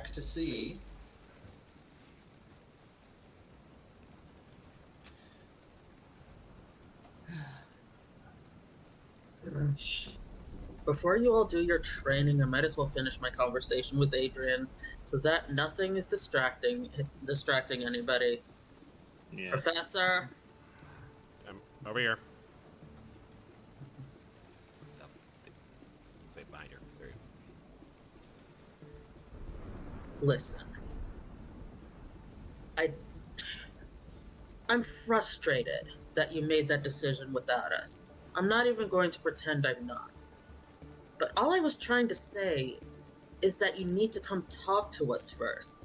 check to see. Before you all do your training, I might as well finish my conversation with Adrian so that nothing is distracting anybody. Yeah. Professor? I'm over here. Say behind her. There you go. Listen. I'm frustrated that you made that decision without us. I'm not even going to pretend I'm not. But all I was trying to say is that you need to come talk to us first.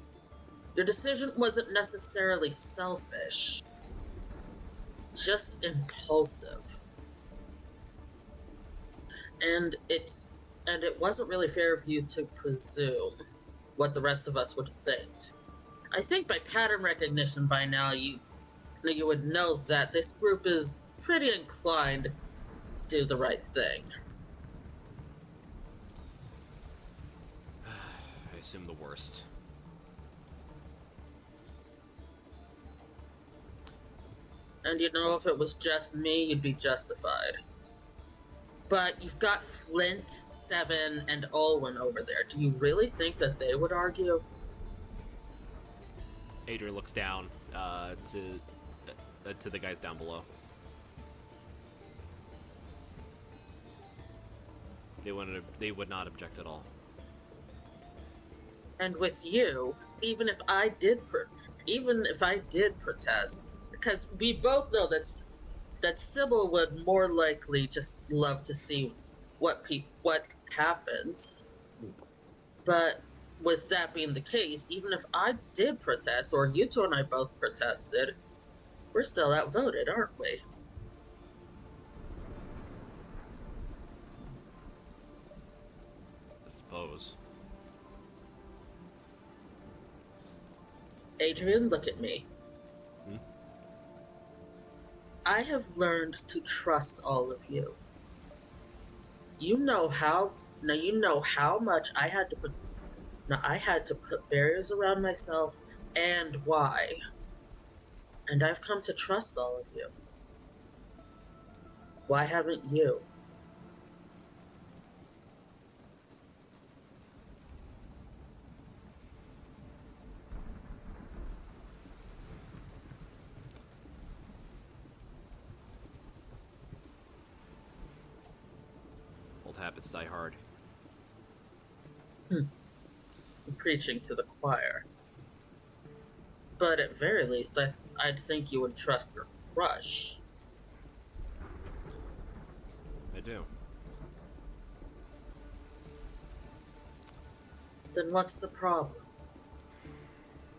Your decision wasn't necessarily selfish, just impulsive. And it wasn't really fair of you to presume what the rest of us would think. I think by pattern recognition by now you would know that this group is pretty inclined to do the right thing. I assume the worst. And if it was just me, you'd be justified. But you've got Flint, Seven, and Olwen over there. Do you really think that they would argue? Adrian looks down to the guys down below. They would not object at all. And with you, even if I did protest, because we both know that Sybil would more likely just love to see what happens. But with that being the case, even if I did protest, or you two and I both protested, we're still outvoted, aren't we? I suppose. Adrian, look at me. Hmm? I have learned to trust all of you. You know how much I had to put barriers around myself, and why. And I've come to trust all of you. Why haven't you? Old habits die hard. I'm preaching to the choir. But at very least, I'd think you would trust your crush. I do. Then what's the problem?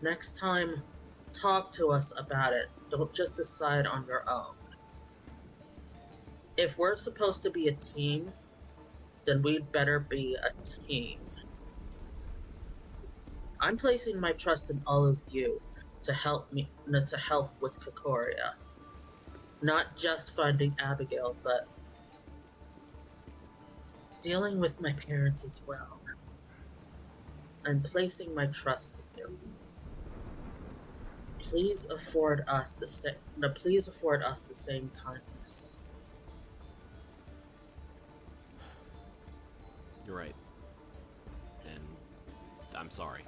Next time, talk to us about it. Don't just decide on your own. If we're supposed to be a team, then we'd better be a team. I'm placing my trust in all of you to help with Kikoria. Not just finding Abigail, but dealing with my parents as well. I'm placing my trust in you. Please afford us the same kindness. You're right. And I'm sorry.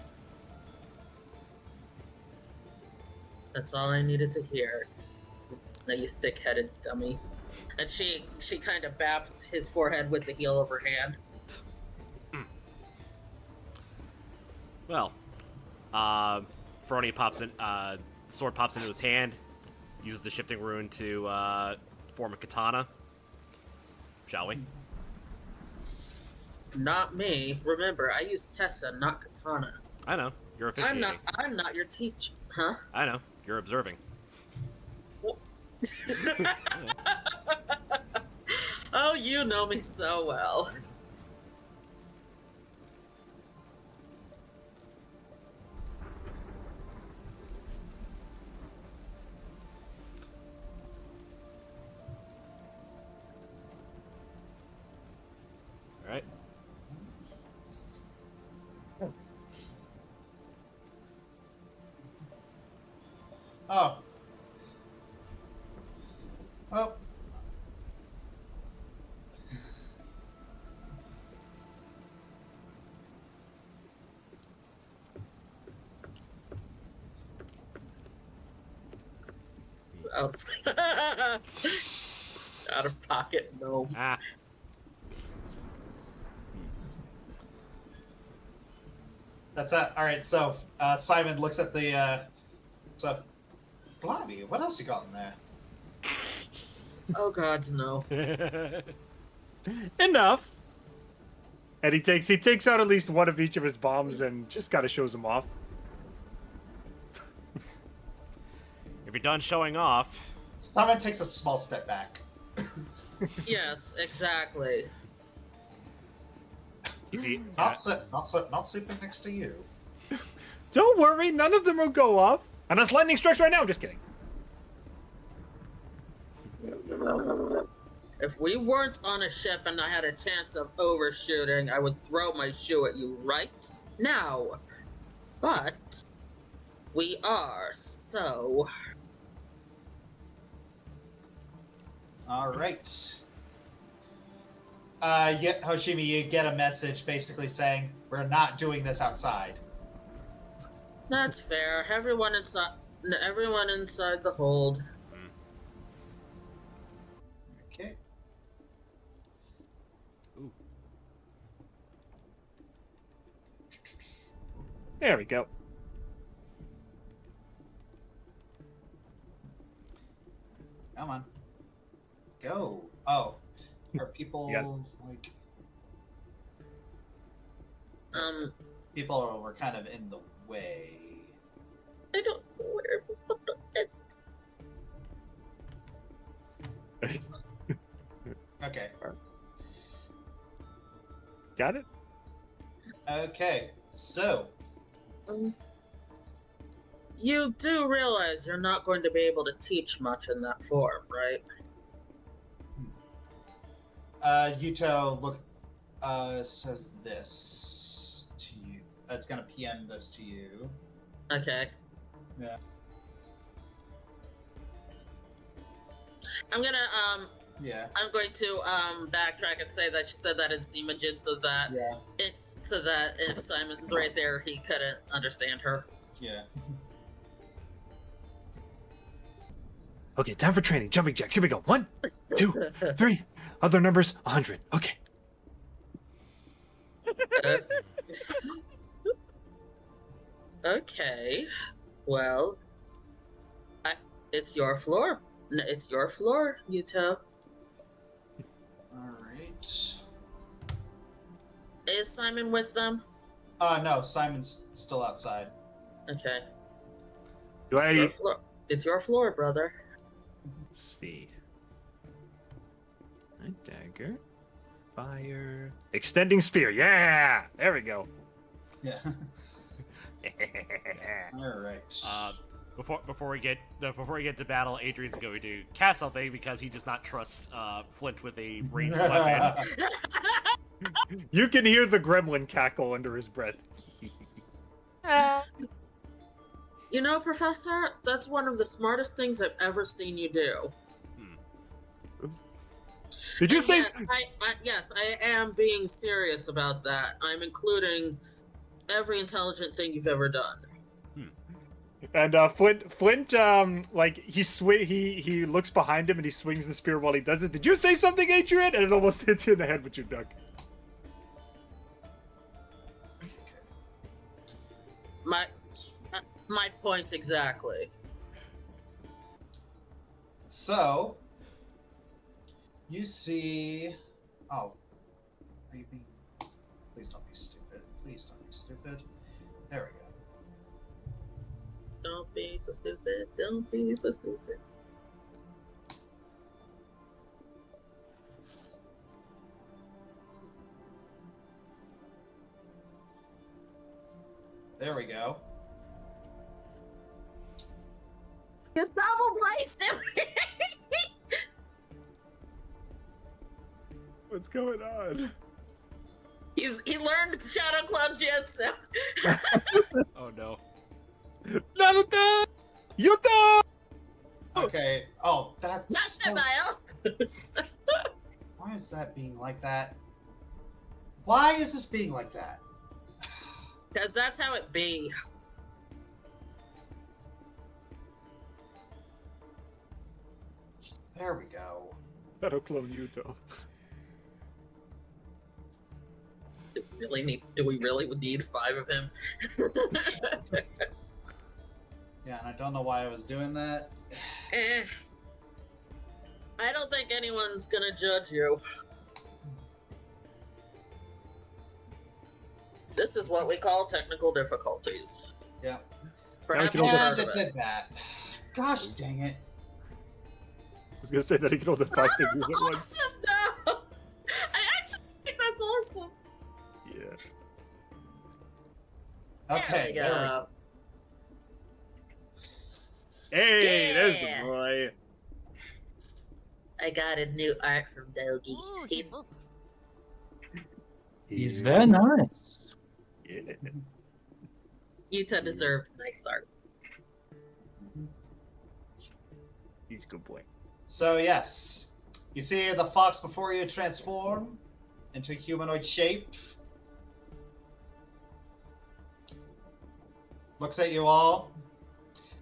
That's all I needed to hear. Now, you thick-headed dummy. And she kind of baps his forehead with the heel of her hand. Well, Feroni pops in. Sword pops into his hand. Uses the shifting rune to form a katana. Shall we? Not me. Remember, I use Tessa, not katana. I know. You're officiating. I'm not your teacher, huh? I know. You're observing. Oh, you know me so well. All right. Oh. Well. Out of, out of pocket, no. Ah. That's it. All right. So Simon looks at the. So, blimey, what else you got in there? Oh God, no. Enough. And he takes out at least one of each of his bombs and just kind of shows them off. If you're done showing off, Simon takes a small step back. Yes, exactly. you see, Not sleeping next to you. Don't worry, none of them will go off. Unless lightning strikes right now. I'm just kidding. If we weren't on a ship and I had a chance of overshooting, I would throw my shoe at you right now. But we are, so. All right. Yeah, Hoshimi, you get a message basically saying we're not doing this outside. That's fair. Everyone inside the hold. Okay. ooh, There we go. Come on. Go. Oh. Are people Yeah. like Um, people were kind of in the way? I don't know where what the Okay. Got it? Okay. So You do realize you're not going to be able to teach much in that form, right? Yuto says this to you. It's gonna PM this to you. Okay. Yeah. I'm Yeah. going to backtrack and say that she said that in Seemajin so that Yeah. if Simon's right there, he couldn't understand her. Yeah. Okay, time for training. Jumping jacks. Here we go. 1, 2, 3. Other numbers, 100. Okay. Okay. Well, it's your floor. It's your floor, Yuto. All right. Is Simon with them? No, Simon's still outside. Okay. Do It's your I... floor. It's your floor, brother. Let's see. A dagger. Fire. Extending spear. Yeah! There we go. Yeah. All right. before we get to battle, Adrian's going to cast something because he does not trust Flint with a ranged weapon. You can hear the gremlin cackle under his breath. You know, Professor, that's one of the smartest things I've ever seen you do. Did you And say... yes, I am being serious about that. I'm including every intelligent thing you've ever done. And Flint, like he looks behind him and he swings the spear while he does it. Did you say something, Adrian? And it almost hits you in the head with your duck. My point exactly. So, you see... Oh. Are you being... Please don't be stupid. Please don't be stupid. There we go. Don't be so stupid. Don't be so stupid. There we go. You double placed him! What's going on? He learned Shadow Cloud Jutsu. Oh no. None of that! Yuta! Okay. Oh, that's. Not So... Sibile! Why is that being like that? Why is this being like that? Because that's how it be. There we go. That'll clone Yuto. Do we really need 5 of him? Yeah, and I don't know why I was doing that. I don't think anyone's gonna judge you. This is what we call technical difficulties. Yeah. Perhaps can you've only- heard And of it it. did that. Gosh dang it. I was gonna say that he can hold the 5 That's fingers at once. awesome, though! I actually think that's awesome. Yeah. Okay, There we there we go. go. Hey, there's Yeah. the boy. I got a new art from Dogi. Ooh, He- He's Yeah. very nice. Yeah. Yuta deserved nice art. He's a good boy. So yes, you see the fox before you transform into humanoid shape. Looks at you all.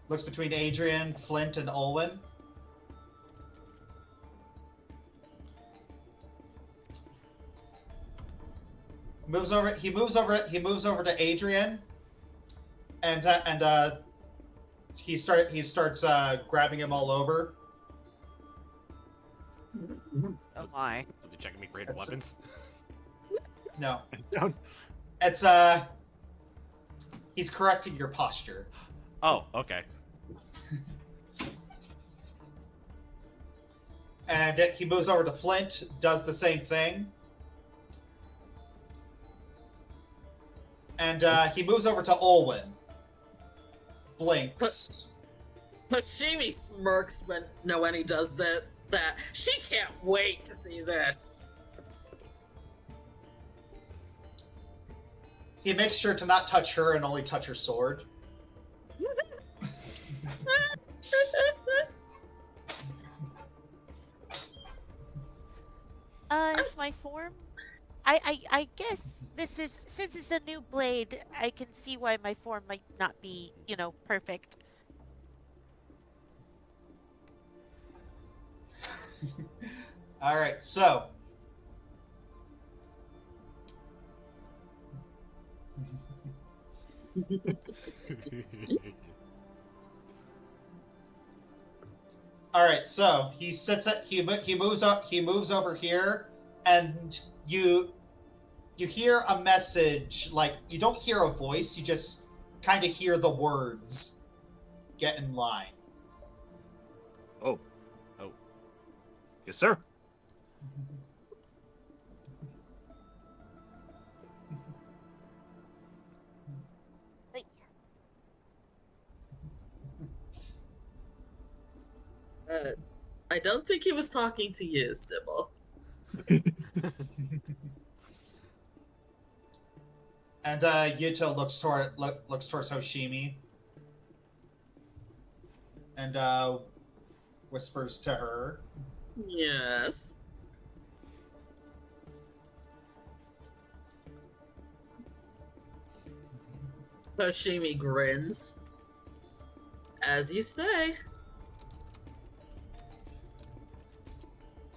Looks between Adrian, Flint, and Olwen. Moves over. He moves over. He moves over to Adrian, and he starts grabbing him all over. Oh my. Was he checking me for hidden That's- weapons? No, Down. it's he's correcting your posture. Oh, okay. And he moves over to Flint, does the same thing. And he moves over to Olwen. Blinks. Hashimi smirks when he does that. She can't wait to see this. He makes sure to not touch her and only touch her sword. Is my form? I guess this is, since it's a new blade, I can see why my form might not be, perfect. All right, so. All right, so he sits at he moves up. He moves over here, and you hear a message. Like, you don't hear a voice. You just kind of hear the words. Get in line. Oh. Oh. Yes, sir. Wait. I don't think he was talking to you, Sybil. And Yuto looks towards Hoshimi, and whispers to her. Yes. Hoshimi grins. As you say.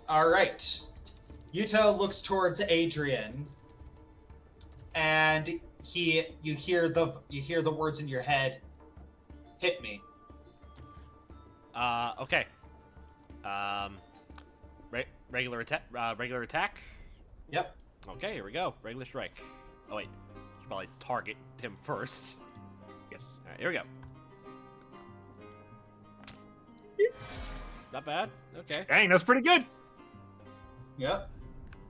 All right. Yuto looks towards Adrian, and you hear the words in your head. Hit me. Okay. Regular attack. Regular attack. Yep. Okay, here we go. Regular strike. Oh wait, should probably target him first. Yes. All right, here we go. Not bad. Okay. Dang, that's pretty good. Yep.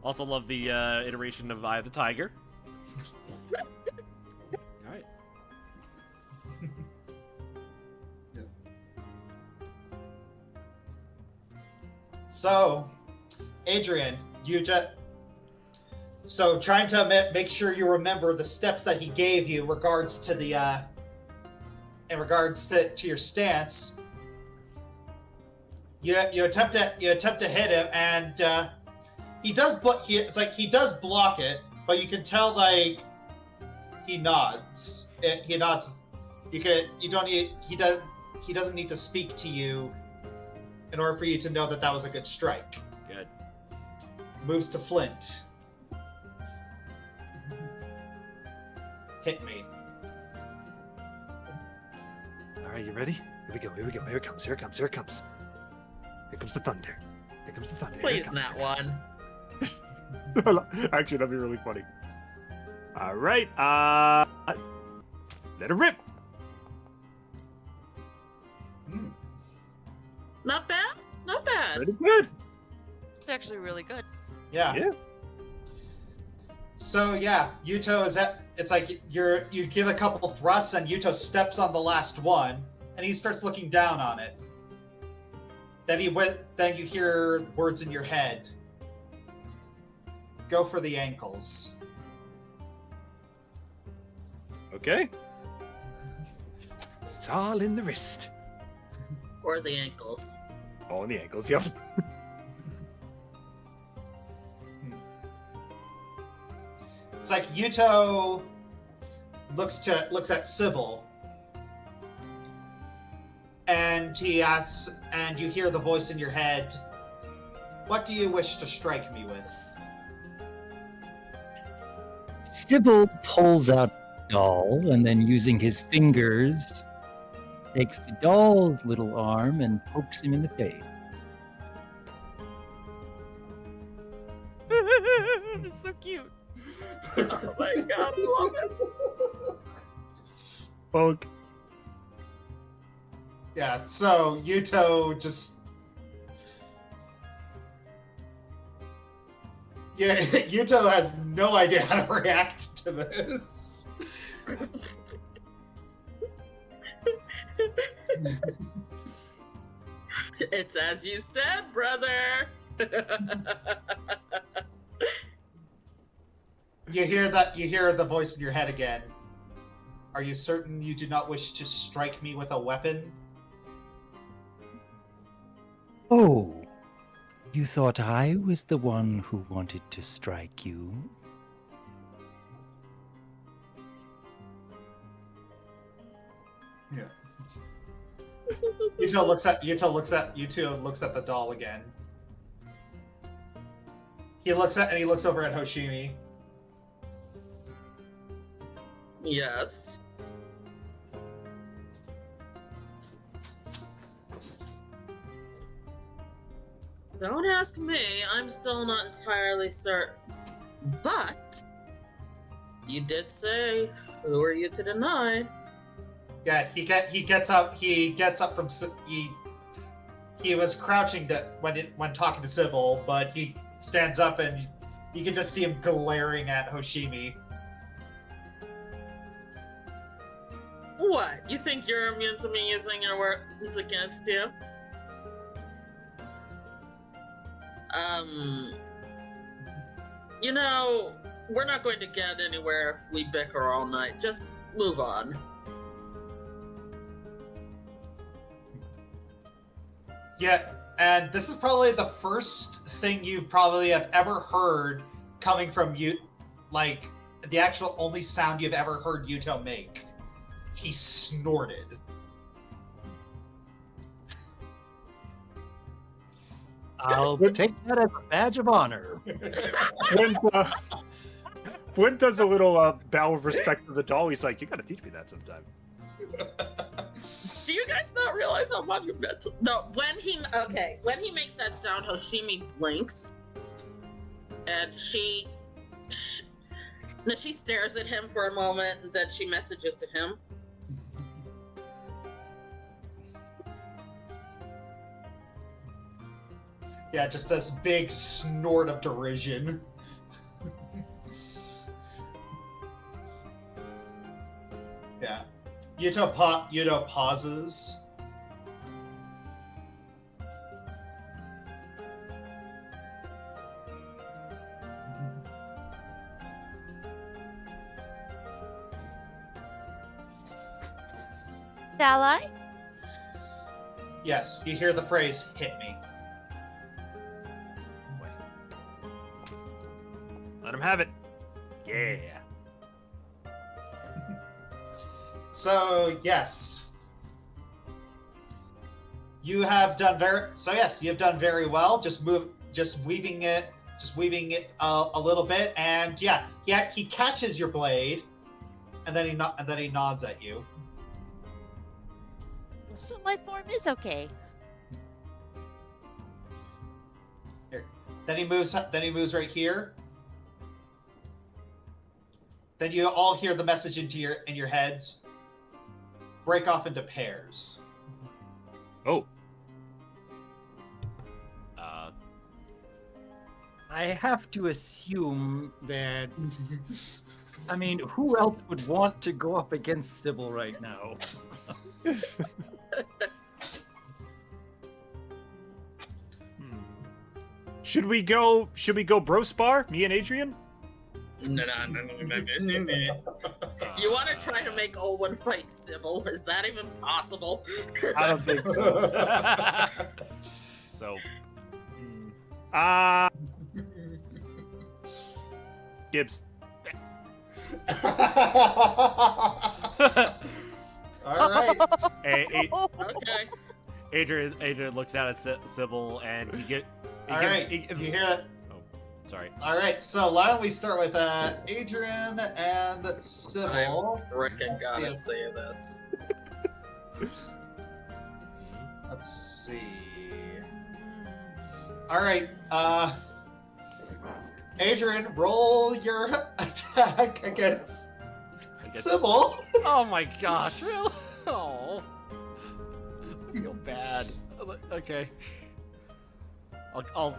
Also love the iteration of Eye of the Tiger. All right. So, Adrian, trying to make sure you remember the steps that he gave you regards to the in regards to your stance, you attempt to hit him, and he does it's like he does block it, but you can tell like he nods. He nods. He doesn't need to speak to you in order for you to know that that was a good strike. Good. Moves to Flint. Hit me. All right, you ready? Here we go. Here we go. Here it comes. Here it comes. Here it comes. Here comes the thunder. Here comes the thunder. Here it Please, not one. Actually, that'd be really funny. All right. Let it rip. Not bad. Not bad. Pretty good. It's actually really good. Yeah. Yeah. So yeah, Yuto is at. It's like you give a couple thrusts, and Yuto steps on the last one, and he starts looking down on it. Then you hear words in your head. Go for the ankles. Okay. It's all in the wrist. Or the ankles. All in the ankles. Yep. It's like Yuto looks at Sybil, and he asks, and you hear the voice in your head, "What do you wish to strike me with?" Sybil pulls out a doll and then, using his fingers, takes the doll's little arm and pokes him in the face. It's so cute. Oh my god, I love it. Poke. Yeah, so Yuto just... Yeah, Yuto has no idea how to react to this. It's as you said, brother. You hear the voice in your head again. Are you certain you do not wish to strike me with a weapon? Oh, you thought I was the one who wanted to strike you? Yeah. Yuto looks at the doll again. He looks over at Hoshimi. Yes. Don't ask me, I'm still not entirely certain. But you did say, who are you to deny? Yeah, he gets up from he was crouching when talking to Sybil, but he stands up and you can just see him glaring at Hoshimi. What? You think you're immune to me using your words against you? You know, we're not going to get anywhere if we bicker all night. Just move on. Yeah, and this is probably the first thing you probably have ever heard coming from you, like the actual only sound you've ever heard Yuto make. He snorted. I'll take that as a badge of honor. Flint does a little bow of respect to the doll. He's like, "You gotta teach me that sometime." Do you guys not realize how monumental? No, when he makes that sound, Hoshimi blinks, and she stares at him for a moment, and then she messages to him. Yeah, just this big snort of derision. Yeah. Yuto pauses. Shall I? Yes, you hear the phrase, hit me. Let him have it. Yeah. So, yes. You have done you've done very well. Just weaving it a little bit, and yeah, he catches your blade, and then he nods at you. So my form is okay. Here. Then he moves right here. Then you all hear the message in your heads. Break off into pairs. Oh. I have to assume that. I mean, who else would want to go up against Sybil right now? Should we go bro spar? Me and Adrian? No. You want to try to make Olwen fight Sybil? Is that even possible? I don't think so. So, Gibbs. All right. Okay. Adrian looks out at Sybil, and you hear it. Oh, sorry. All right, so why don't we start with Adrian and Sybil? I frickin' Let's gotta see if- say this. Let's see. All right, Adrian, roll your attack against Sybil. Oh my gosh, really? Oh. I feel bad. Okay. I'll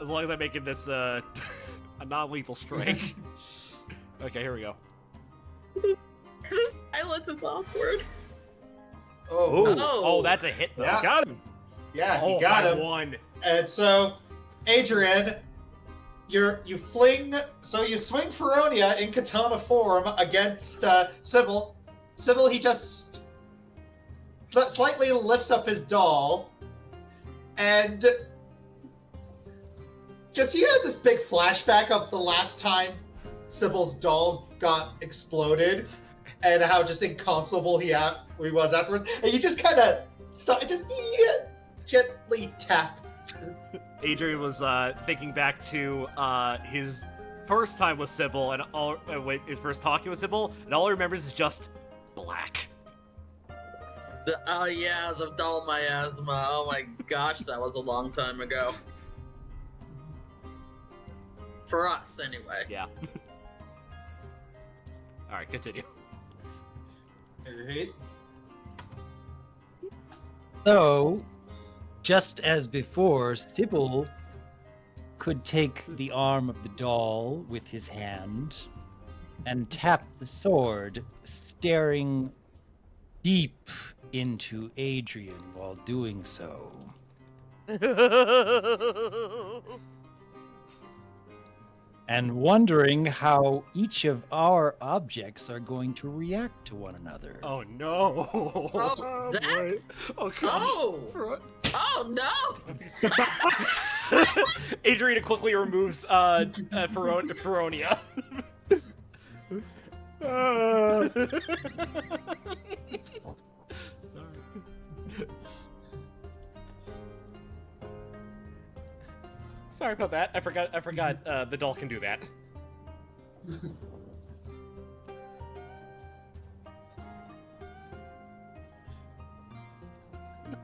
as long as I'm making this a non-lethal strike. Okay, here we go. Silence is awkward. Oh, Oh, that's a hit though. Yeah. Got him. yeah, Oh, you got I him. won. And so, Adrian, you swing Feronia in katana form against Sybil. Sybil, he just slightly lifts up his doll, and just you had this big flashback of the last time Sybil's doll got exploded, and how just inconsolable he was afterwards, and you just kind of gently tap. Adrian was thinking back to his first time with Sybil and his first talking with Sybil, and all he remembers is just black. Oh yeah, the doll miasma. Oh my gosh, that was a long time ago. For us, anyway. Yeah. All right, continue. Alright. So, just as before, Sybil could take the arm of the doll with his hand and tap the sword, staring deep into Adrian while doing so. And wondering how each of our objects are going to react to one another. Oh no! Oh, that's. Oh gosh! Oh no! Adrian quickly removes Feronia. Sorry about that. I forgot. The doll can do that.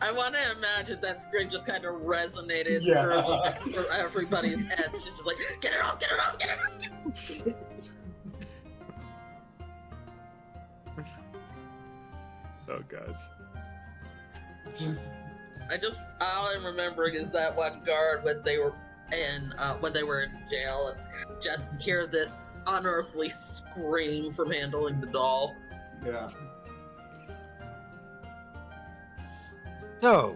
I want to imagine that scream just kind of resonated Yeah. through everybody's heads. She's just like, get her off, get her off, get her off! Oh gosh. All I'm remembering is that one guard when they were in jail, and just hear this unearthly scream from handling the doll. Yeah. So,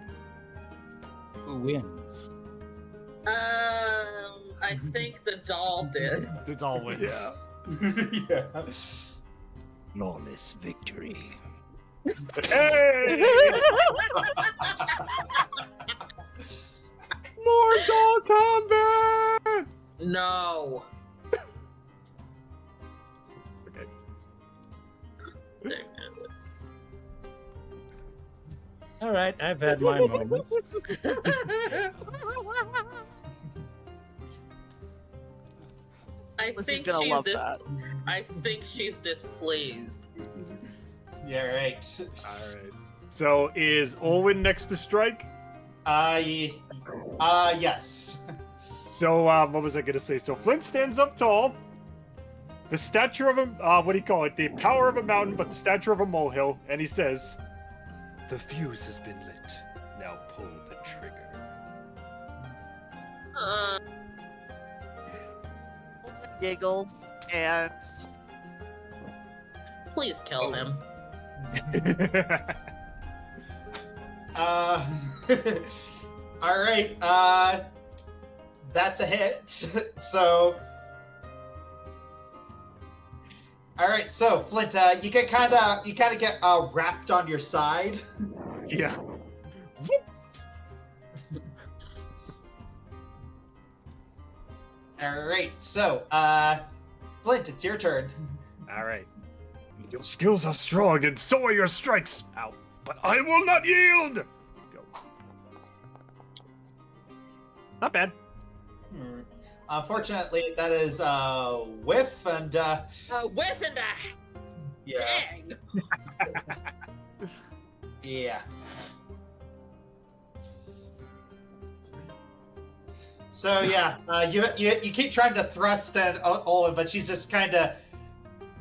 who wins? I think the doll did. The doll wins. Yeah. Yeah. Flawless victory. Hey! Mortal Kombat! No. Okay. Dang it. All right, I've had my moment. I Lizzie's think gonna she's love this. that. I think she's displeased. Yeah, right. All right. So is Olwen next to strike? Yes. So what was I gonna say? So Flint stands up tall. The stature of a what do you call it? The power of a mountain, but the stature of a molehill, and he says, "The fuse has been lit. Now pull the trigger." Giggles and Please kill him. Uh, all right. That's a hit. So, all right. So, Flint, you kind of get wrapped on your side. Yeah. All right. So, Flint, it's your turn. All right. Your skills are strong, and so are your strikes. Ow! But I will not yield. Go. Not bad. Unfortunately, that is whiff and Whiff and die. yeah, Dang. yeah. So yeah, you keep trying to thrust at Olwen, but she's just kind of.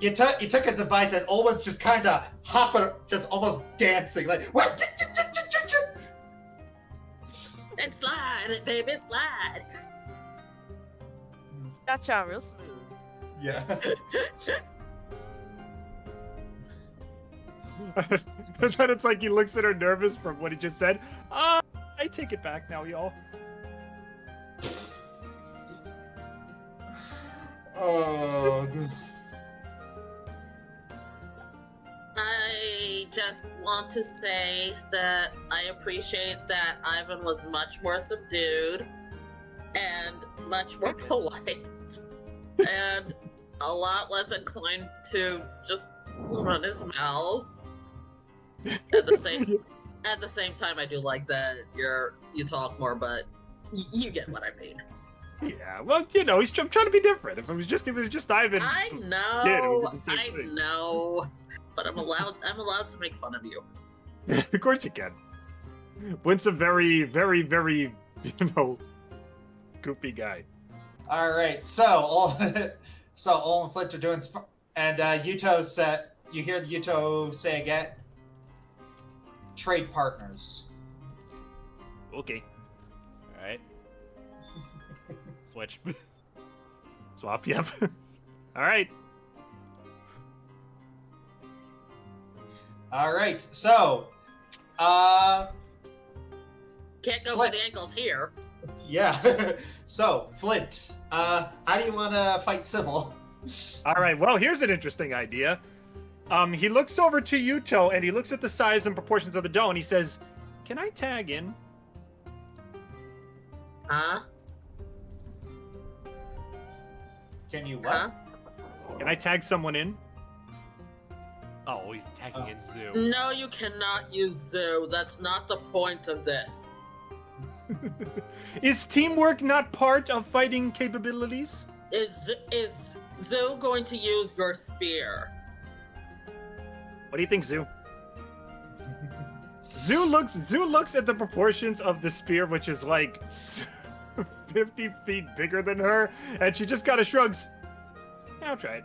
You took his advice, and Olwen's just kind of hopping, just almost dancing, like what? And slide, baby, slide. gotcha real smooth. Yeah. And then it's like he looks at her nervous from what he just said. I take it back now, y'all. Oh. I just want to say that I appreciate that Ivan was much more subdued and much more polite and a lot less inclined to just run his mouth. At the same time, I do like that you talk more, but you get what I mean. Yeah, well, you know, I'm trying to be different. If it was just Ivan. I Yeah, it know, would be the same I thing. know, but I'm allowed to make fun of you. Of course you can. Wint's a very, very, very, goofy guy. All right. So Olwen and Flint are doing, and Yuto said, you hear Yuto say again, trade partners. Okay. All right. Switch. Swap, yep. All right. All right. So, Can't go Flint. for the ankles here. yeah. So, Flint, how do you want to fight Sybil? All right. Well, here's an interesting idea. He looks over to Yuto and he looks at the size and proportions of the dough and he says, "Can I tag in?" Huh? Can you what? Huh? Can I tag someone in? Oh, he's tagging in Zoo. No, you cannot use Zoo. That's not the point of this. Is teamwork not part of fighting capabilities? Is Zoo going to use your spear? What do you think, Zoo? Zoo looks at the proportions of the spear, which is like 50 feet bigger than her, and she just kind of shrugs. Yeah, I'll try it.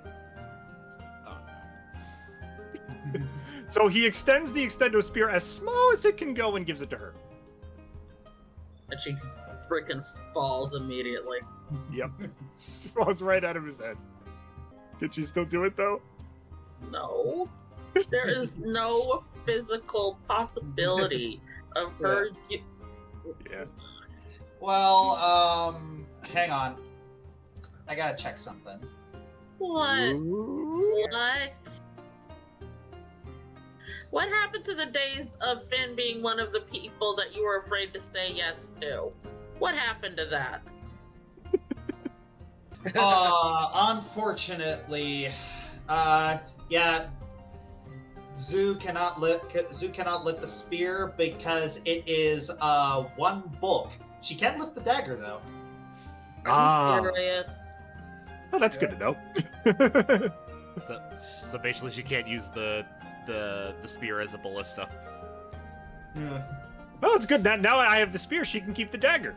Oh. So he extends the extendo spear as small as it can go and gives it to her. And she freaking falls immediately. Yep. Falls right out of his head. Did she still do it though? No. There is no physical possibility of her. Yeah. Well, hang on. I gotta check something. What? Ooh. What? What happened to the days of Finn being one of the people that you were afraid to say yes to? What happened to that? Unfortunately, yeah, Zoo cannot lift the spear because it is one bulk. She can lift the dagger though. Are you serious? Oh, that's good to know. So basically, she can't use the spear as a ballista. Yeah. Well, it's good. Now I have the spear. She can keep the dagger.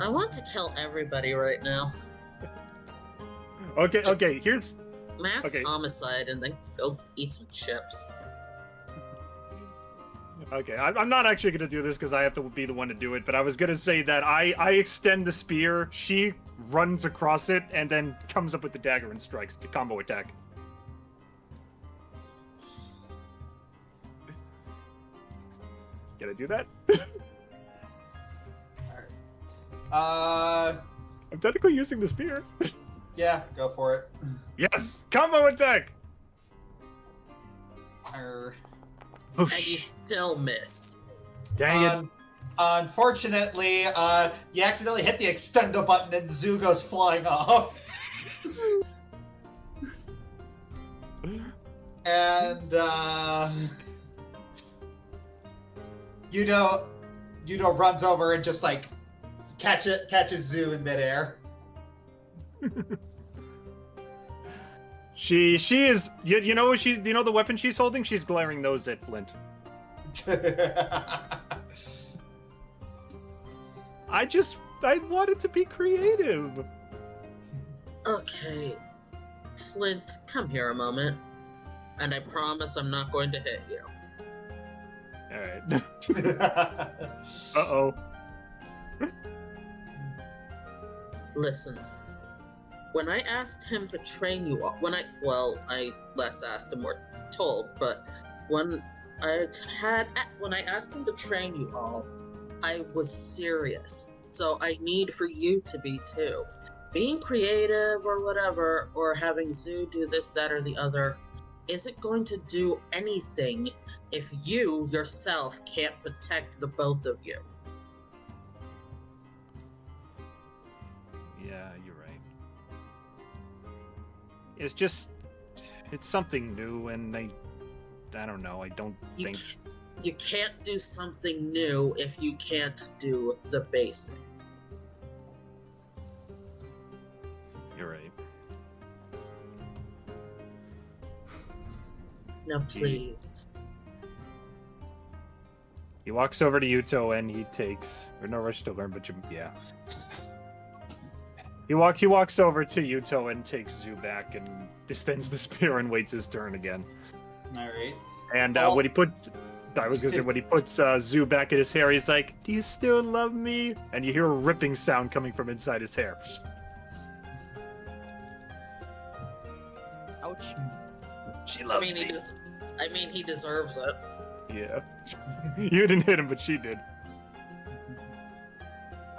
I want to kill everybody right now. Okay. Here's Mass homicide and then go eat some chips. okay. I'm not actually gonna do this because I have to be the one to do it. But I was gonna say that I extend the spear. She runs across it and then comes up with the dagger and strikes the combo attack. Can I do that? I'm technically using the spear. Yeah, go for it. Yes, combo attack. Arr. Oh, And you still miss. dang it. Unfortunately, you accidentally hit the extendo button and Zoo goes flying off. And Yudo runs over and just like catches Zoo in midair. She is you know the weapon she's holding? She's glaring nose at Flint. I wanted to be creative. Okay. Flint, come here a moment. And I promise I'm not going to hit you. Alright. Uh-oh. Listen. When I asked him to train you all, I less asked him or told, but when I asked him to train you all, I was serious. So I need for you to be too. Being creative or whatever, or having Zoo do this, that, or the other, isn't going to do anything if you yourself can't protect the both of you. Yeah, you're right. It's something new, and I don't know, I don't think... You can't do something new if you can't do the basic. You're right. Now please. He walks over to Yuto and he takes... Or no rush to learn, but yeah. He walks over to Yuto and takes Zoo back and distends the spear and waits his turn again. Alright. And when he puts... I was gonna say, when he puts Zoo back in his hair, he's like, "Do you still love me?" And you hear a ripping sound coming from inside his hair. Ouch. She loves me. He deserves it. Yeah. You didn't hit him, but she did.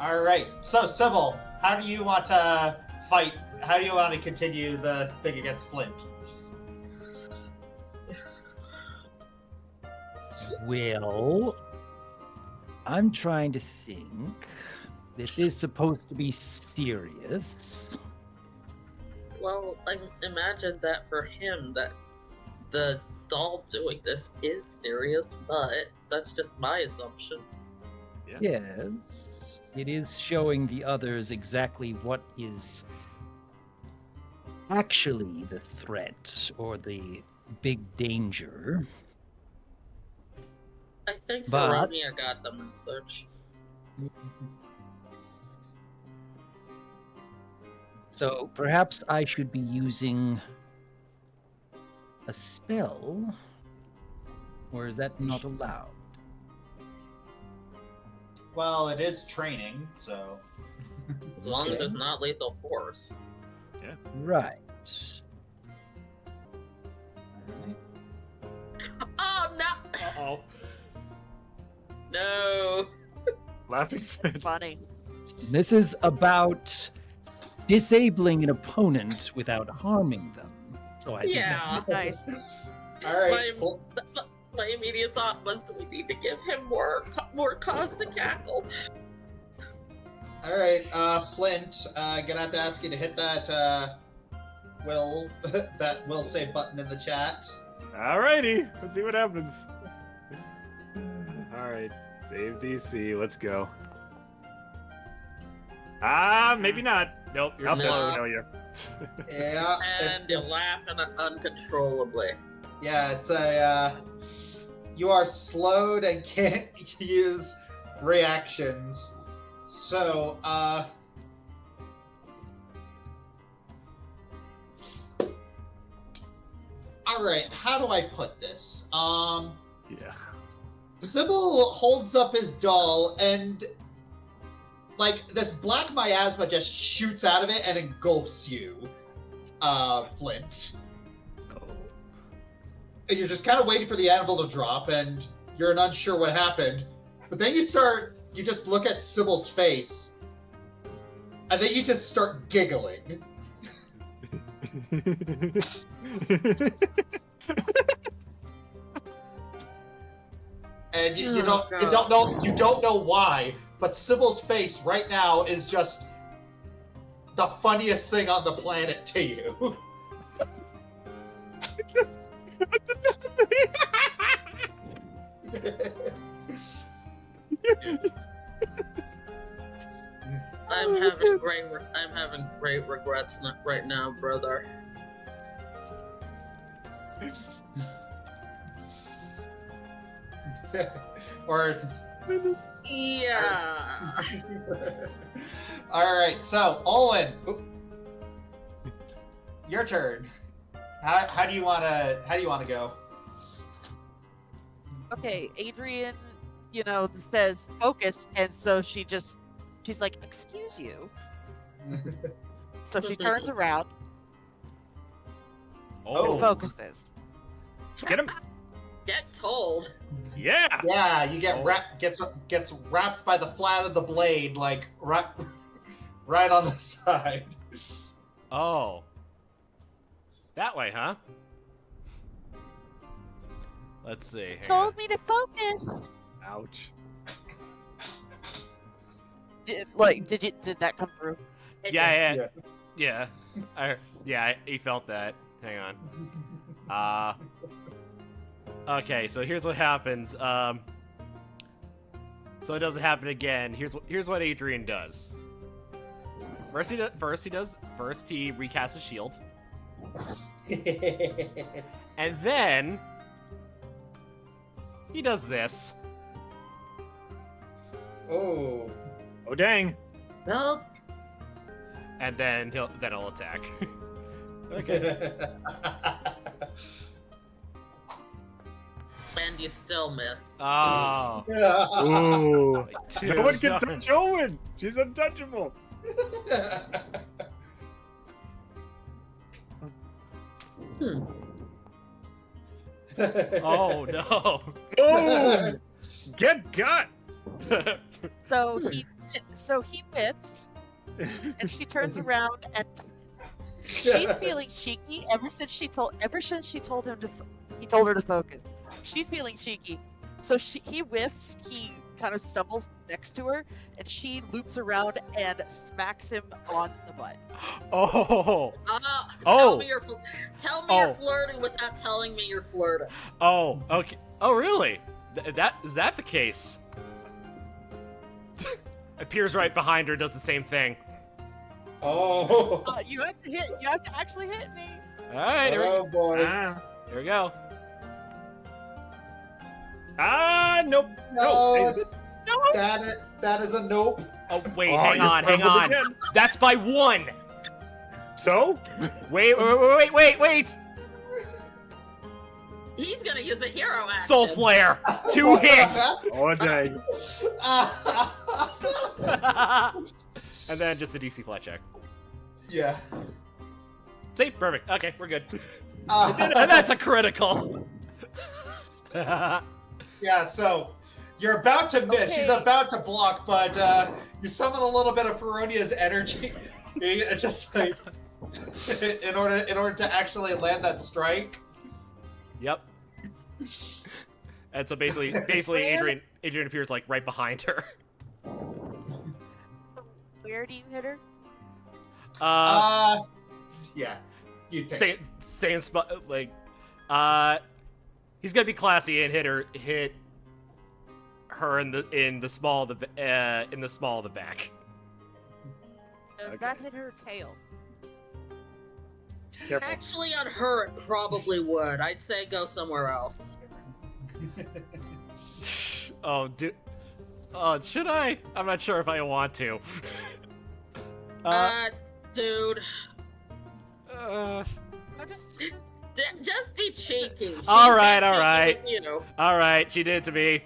Alright, so Sybil, how do you want to fight? How do you want to continue the thing against Flint? Well, I'm trying to think. This is supposed to be serious. Well, I imagine that for him, that the doll doing this is serious, but that's just my assumption. Yes, it is showing the others exactly what is actually the threat or the big danger. I think But- Veronia got them in search. So perhaps I should be using a spell, or is that not allowed? Well, it is training, so... As long as it's not lethal force. Right. Oh, no! Uh-oh. No! Laughing fit. Funny. This is about disabling an opponent without harming them. So I did Yeah. Nice. All right. My immediate thought was, do we need to give him more cause to cackle? All right, Flint. Gonna have to ask you to hit that will save button in the chat. Alrighty, let's see what happens. Alright, save DC, let's go. Maybe not. Nope, you're No. still failure. Yeah, And you're laughing uncontrollably. yeah, it's you are slowed and can't use reactions. So, all right, how do I put this? Yeah. Sybil holds up his doll and like this black miasma just shoots out of it and engulfs you, Flint. And you're just kind of waiting for the anvil to drop and you're unsure what happened. But then you just look at Sybil's face and then you just start giggling. And you don't know why, but Sybil's face right now is just the funniest thing on the planet to you. I'm having great regrets right now, brother. Or Yeah. all right, so Owen, your turn. How do you want to go? Okay, Adrian, says focus, and so she's like, excuse you. So she turns around Oh, and focuses. get him! Get told. Yeah! Yeah, you get gets wrapped by the flat of the blade, like right on the side. Oh. That way, huh? Let's see. hang on. Told me to focus. Ouch. Did that come through? Yeah. He felt that. Hang on. Okay, so here's what happens. So it doesn't happen again. Here's what Adrian does. First he recasts his shield, and then he does this. Oh. Oh, dang. Nope. And then he'll attack. Okay. And you still miss. Oh. Ooh. Dude, No one can darn. touch Owen! She's untouchable! Oh no. Oh! Get got! So he whiffs, and she turns around, and she's feeling cheeky ever since she told her to focus. She's feeling cheeky, so he whiffs. He kind of stumbles next to her, and she loops around and smacks him on the butt. Oh. Tell me you're Oh. you're flirting without telling me you're flirting. Oh. Okay. Oh, really? Is that the case? Appears right behind her, does the same thing. Oh. You have to actually hit me. All right. Oh boy. Here we go. Nope. No. No. That is a nope. Oh wait, Oh, hang you on. fumbled again. That's by one. So? Wait. He's gonna use a hero action. Soul Flare. 2 hits. Oh, dang. And then just a DC flat check. Yeah. See, perfect. Okay, we're good. And that's a critical. Yeah, so you're about to miss. She's Okay. about to block, but you summon a little bit of Feronia's energy. It's just like in order to actually land that strike. Yep. And so basically, Adrian appears like right behind her. Where do you hit her? Yeah. You pick. Same spot. Like, he's gonna be classy and hit her in the small of the back. Does that hit her tail? Careful. Actually, on her, it probably would. I'd say go somewhere else. Oh, dude. Oh, should I? I'm not sure if I want to. Dude. No, Just be cheeky. She's All right, not all right. cheeky with you. All right, she did it to me.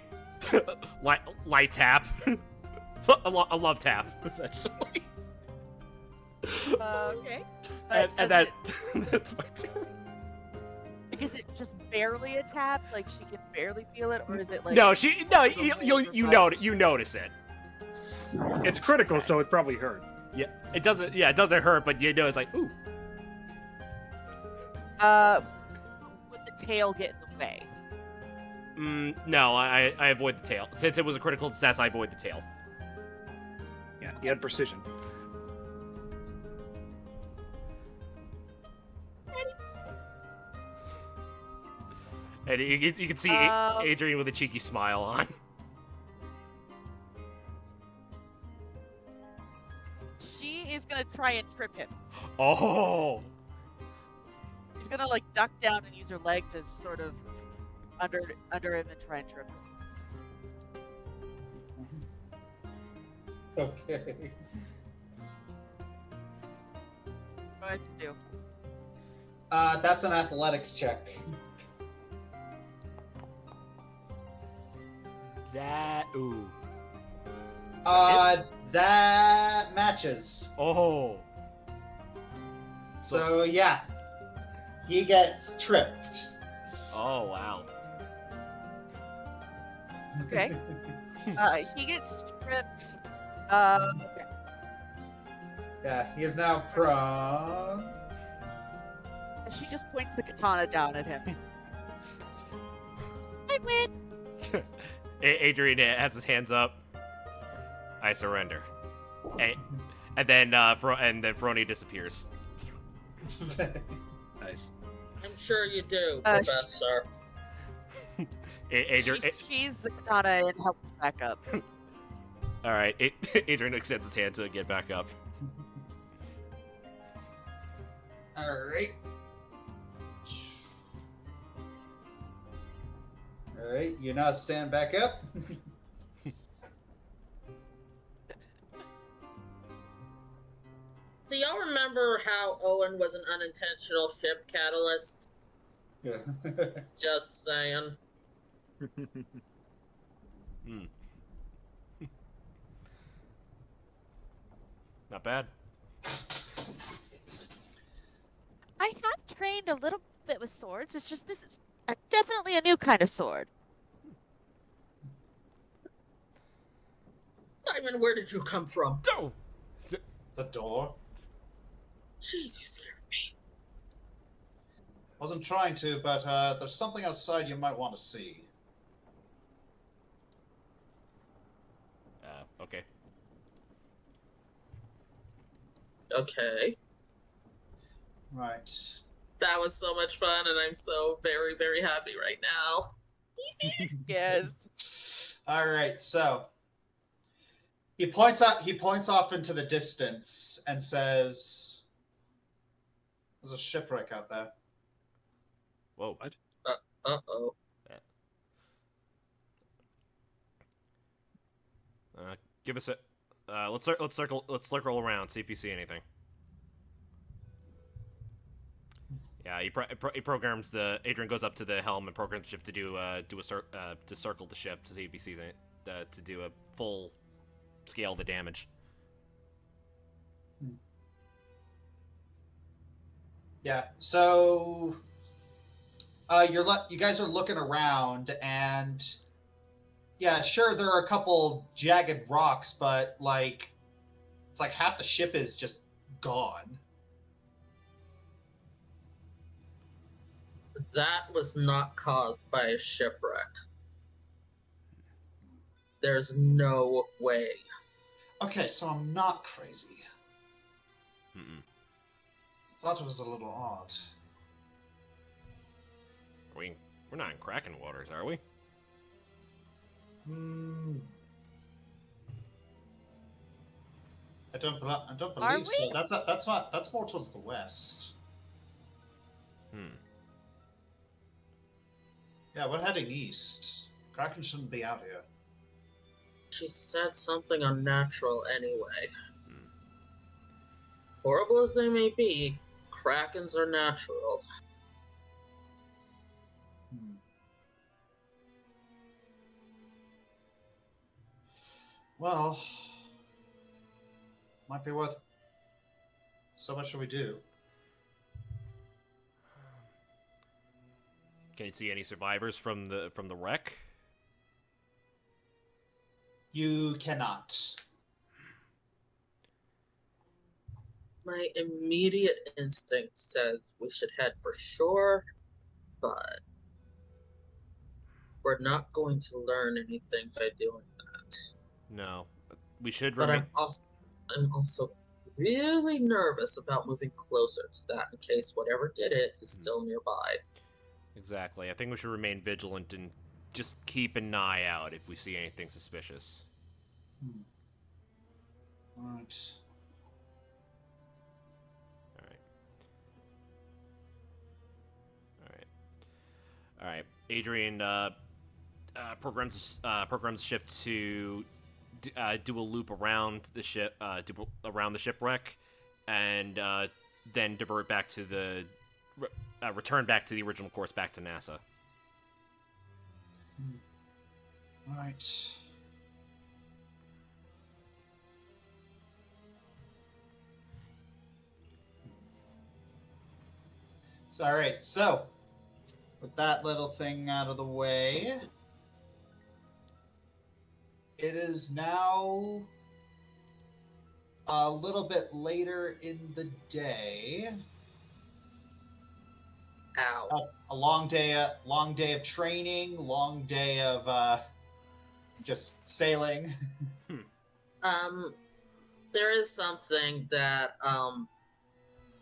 Light tap. A love tap, essentially. Okay. And that that's my turn. Like, is it just barely a tap? Like she can barely feel it, or is it like? No, you notice it. It's critical, so it probably hurt. Yeah, it doesn't hurt, but you know it's like ooh. Would the tail get in the way? No, I avoid the tail. Since it was a critical success, I avoid the tail. Yeah, he had precision. And you can see Adrian with a cheeky smile on. She is gonna try and trip him. Oh. She's gonna like duck down and use her leg to sort of under him and try and trip him. Okay. What do I have to do? That's an athletics check. Ooh. That matches. Oh. So yeah, he gets tripped. Oh wow. Okay. He gets tripped. Okay. Yeah, he is now prone. She just points the katana down at him. I win. Adrian has his hands up. I surrender. And then Frony disappears. Nice. I'm sure you do, Uh, Professor. Adrian. She sheathes the katana and helps him back up. All right. Adrian extends his hand to get back up. All right. All right, you now stand back up. So y'all remember how Owen was an unintentional ship catalyst? Yeah. Just saying. Not bad. I have trained a little bit with swords. It's just this is definitely a new kind of sword. Simon, where did you come from? Oh. The door. Jeez, you scared me. Wasn't trying to, but there's something outside you might want to see. Okay. Okay. Right. That was so much fun, and I'm so very, very happy right now. Yes. All right. So he points off into the distance and says, "There's a shipwreck out there." Whoa. What? Uh-oh. Give us a. Let's circle around. See if you see anything. Yeah, he programs the. Adrian goes up to the helm and programs the ship to to circle the ship to see if he sees it, to do a full scale of the damage. Yeah. So you guys are looking around, and yeah, sure, there are a couple jagged rocks, but like it's like half the ship is just gone. That was not caused by a shipwreck. There's no way. Okay, so I'm not crazy. Mm-mm. Thought it was a little odd. We're not in Kraken waters, are we? Hmm. I don't Are believe so. we? That's more towards the west. Hmm. Yeah, we're heading east. Kraken shouldn't be out here. She said something unnatural anyway. Hmm. Horrible as they may be, Krakens are natural. Hmm. Well, might be worth. So what should we do? Can you see any survivors from the wreck? You cannot. My immediate instinct says we should head for shore, but we're not going to learn anything by doing that. No. We should But remain. I'm also really nervous about moving closer to that in case whatever did it is still nearby. Exactly. I think we should remain vigilant and just keep an eye out if we see anything suspicious. Alright. All right. Adrian programs the ship to do a loop around the ship, around the shipwreck, and then divert back to the return back to the original course, back to NASA. Alright. Alright, so with that little thing out of the way, it is now a little bit later in the day. Ow. A long day of training, long day of just sailing. There is something that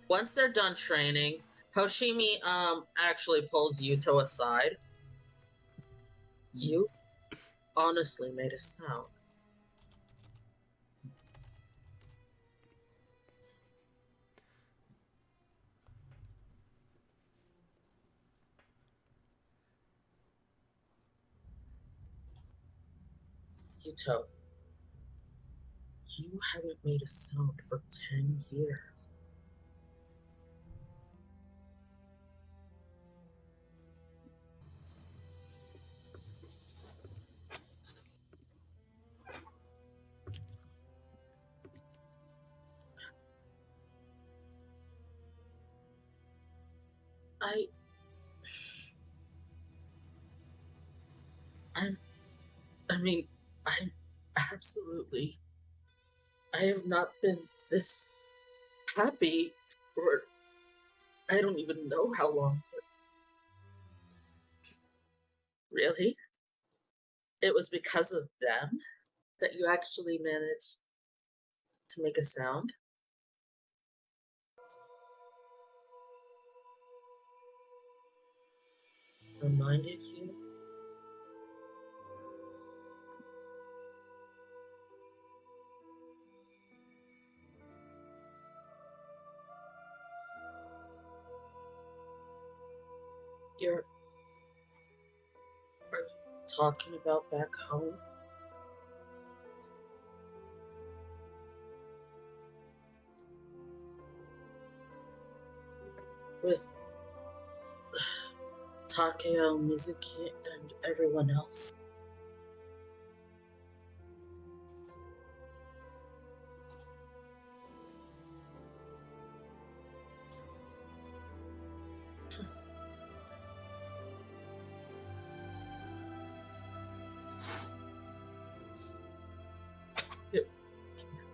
once they're done training, Hoshimi actually pulls Yuto aside. You honestly made a sound. Yuto, you haven't made a sound for 10 years. I'm absolutely. I have not been this happy for I don't even know how long. Really? It was because of them that you actually managed to make a sound? Reminded you? Are you talking about back home? With Takeo, Mizuki, and everyone else?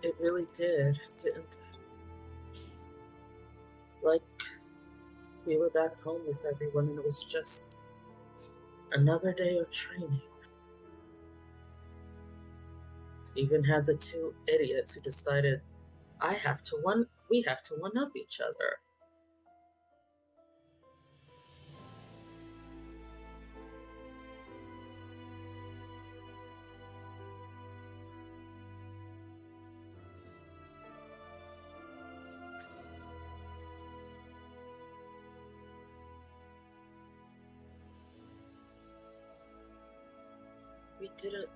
It really did, didn't it? We were back home with everyone, and it was just another day of training. Even had the two idiots who decided we have to one up each other. We didn't.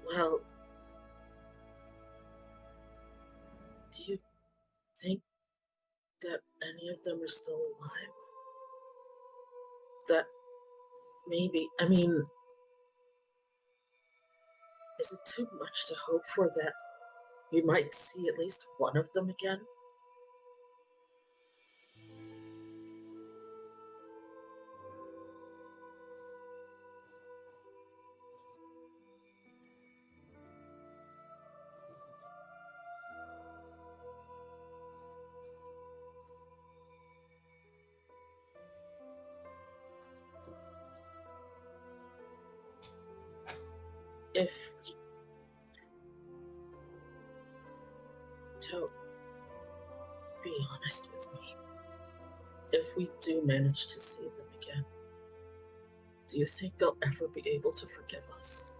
Well, do you think that any of them are still alive? That maybe, I mean, is it too much to hope for that we might see at least one of them again? If we don't be honest with me, if we do manage to see them again, do you think they'll ever be able to forgive us?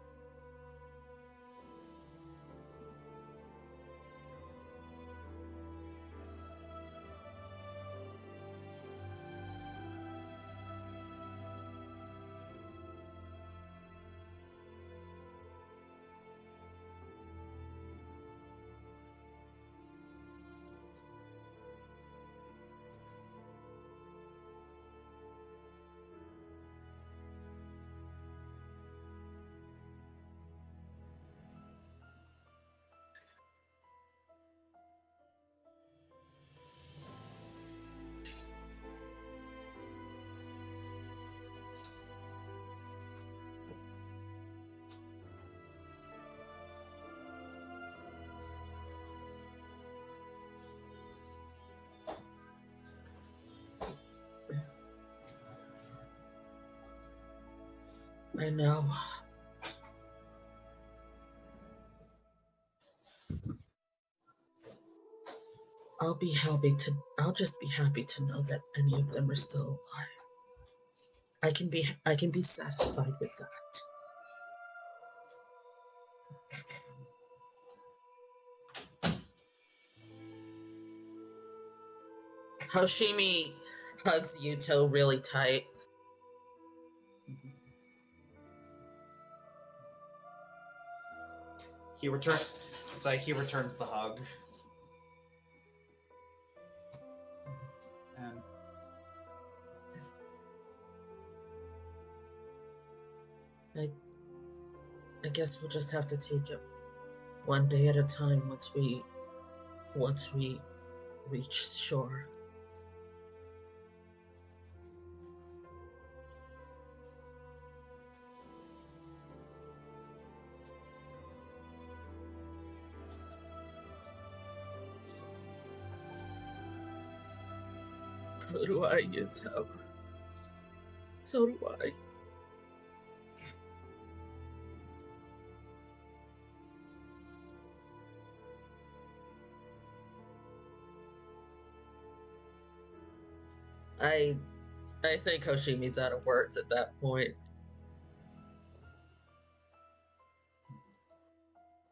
I know. I'll just be happy to know that any of them are still alive. I can be satisfied with that. Hoshimi hugs Yuto really tight. It's like he returns the hug. And I guess we'll just have to take it one day at a time once we reach shore. So do I, Yuto. So do I. I think Hoshimi's out of words at that point.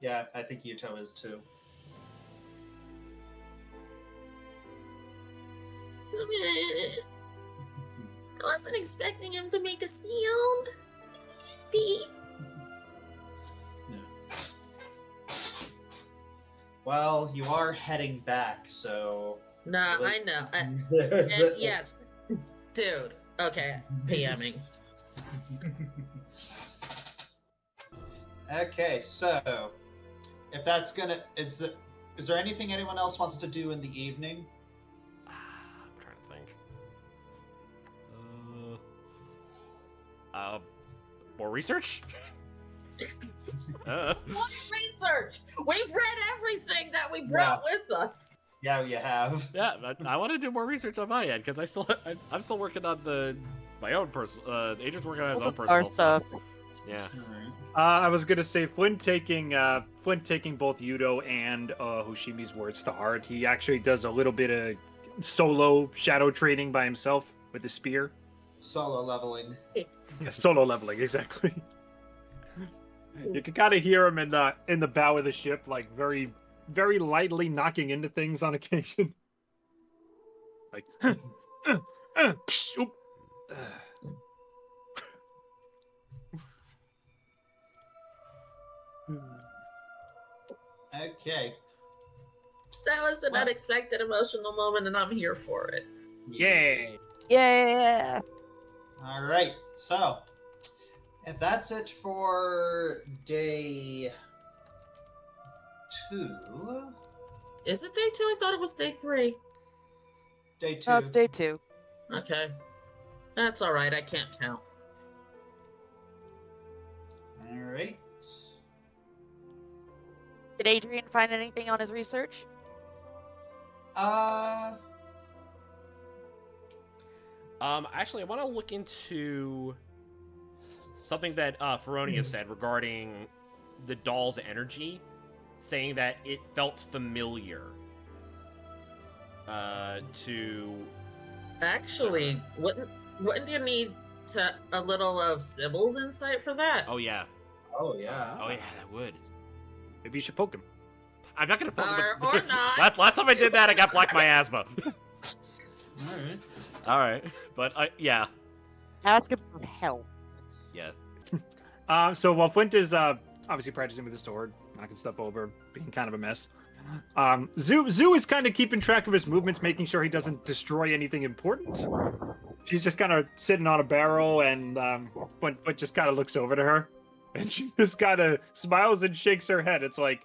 yeah, I think Yuto is too. I wasn't expecting him to make a sound. Beep. Well, you are heading back, so. Nah, Really? I know. And yes, dude. Okay, PMing. Okay, so if that's gonna is there anything anyone else wants to do in the evening? I'm trying to think. More research? What research? We've read everything that we brought with us. Yeah, you have. Yeah, but I want to do more research on my end because I'm still working on my own personal. Adrian's working on his All own the personal stuff. Yeah. Alright. I was gonna say Flint taking both Yudo and Hoshimi's words to heart. He actually does a little bit of solo shadow training by himself with the spear. Solo leveling. Yeah, solo leveling, exactly. You can kind of hear him in the bow of the ship, like very, very lightly knocking into things on occasion. Like, psh, oop, Okay. That was an Well- unexpected emotional moment, and I'm here for it. Yay! Yeah. Alright, so if that's it for day 2. Is it day 2? I thought it was day 3. Day 2. No, it's day 2. Okay. That's alright, I can't count. Alright. Did Adrian find anything on his research? Actually, I want to look into something that Feronia said regarding the doll's energy, saying that it felt familiar to. Actually, wouldn't you need a little of Sybil's insight for that? Oh yeah. Oh yeah. Oh yeah, that would. Maybe you should poke him. I'm not gonna poke him. Or not. Last time I did that, I got black miasma. Alright. All right, but yeah, Ask him for help. yeah. So while Flint is obviously practicing with his sword, knocking stuff over, being kind of a mess, Zoo is kind of keeping track of his movements, making sure he doesn't destroy anything important. She's just kind of sitting on a barrel, and Flint just kind of looks over to her, and she just kind of smiles and shakes her head. It's like,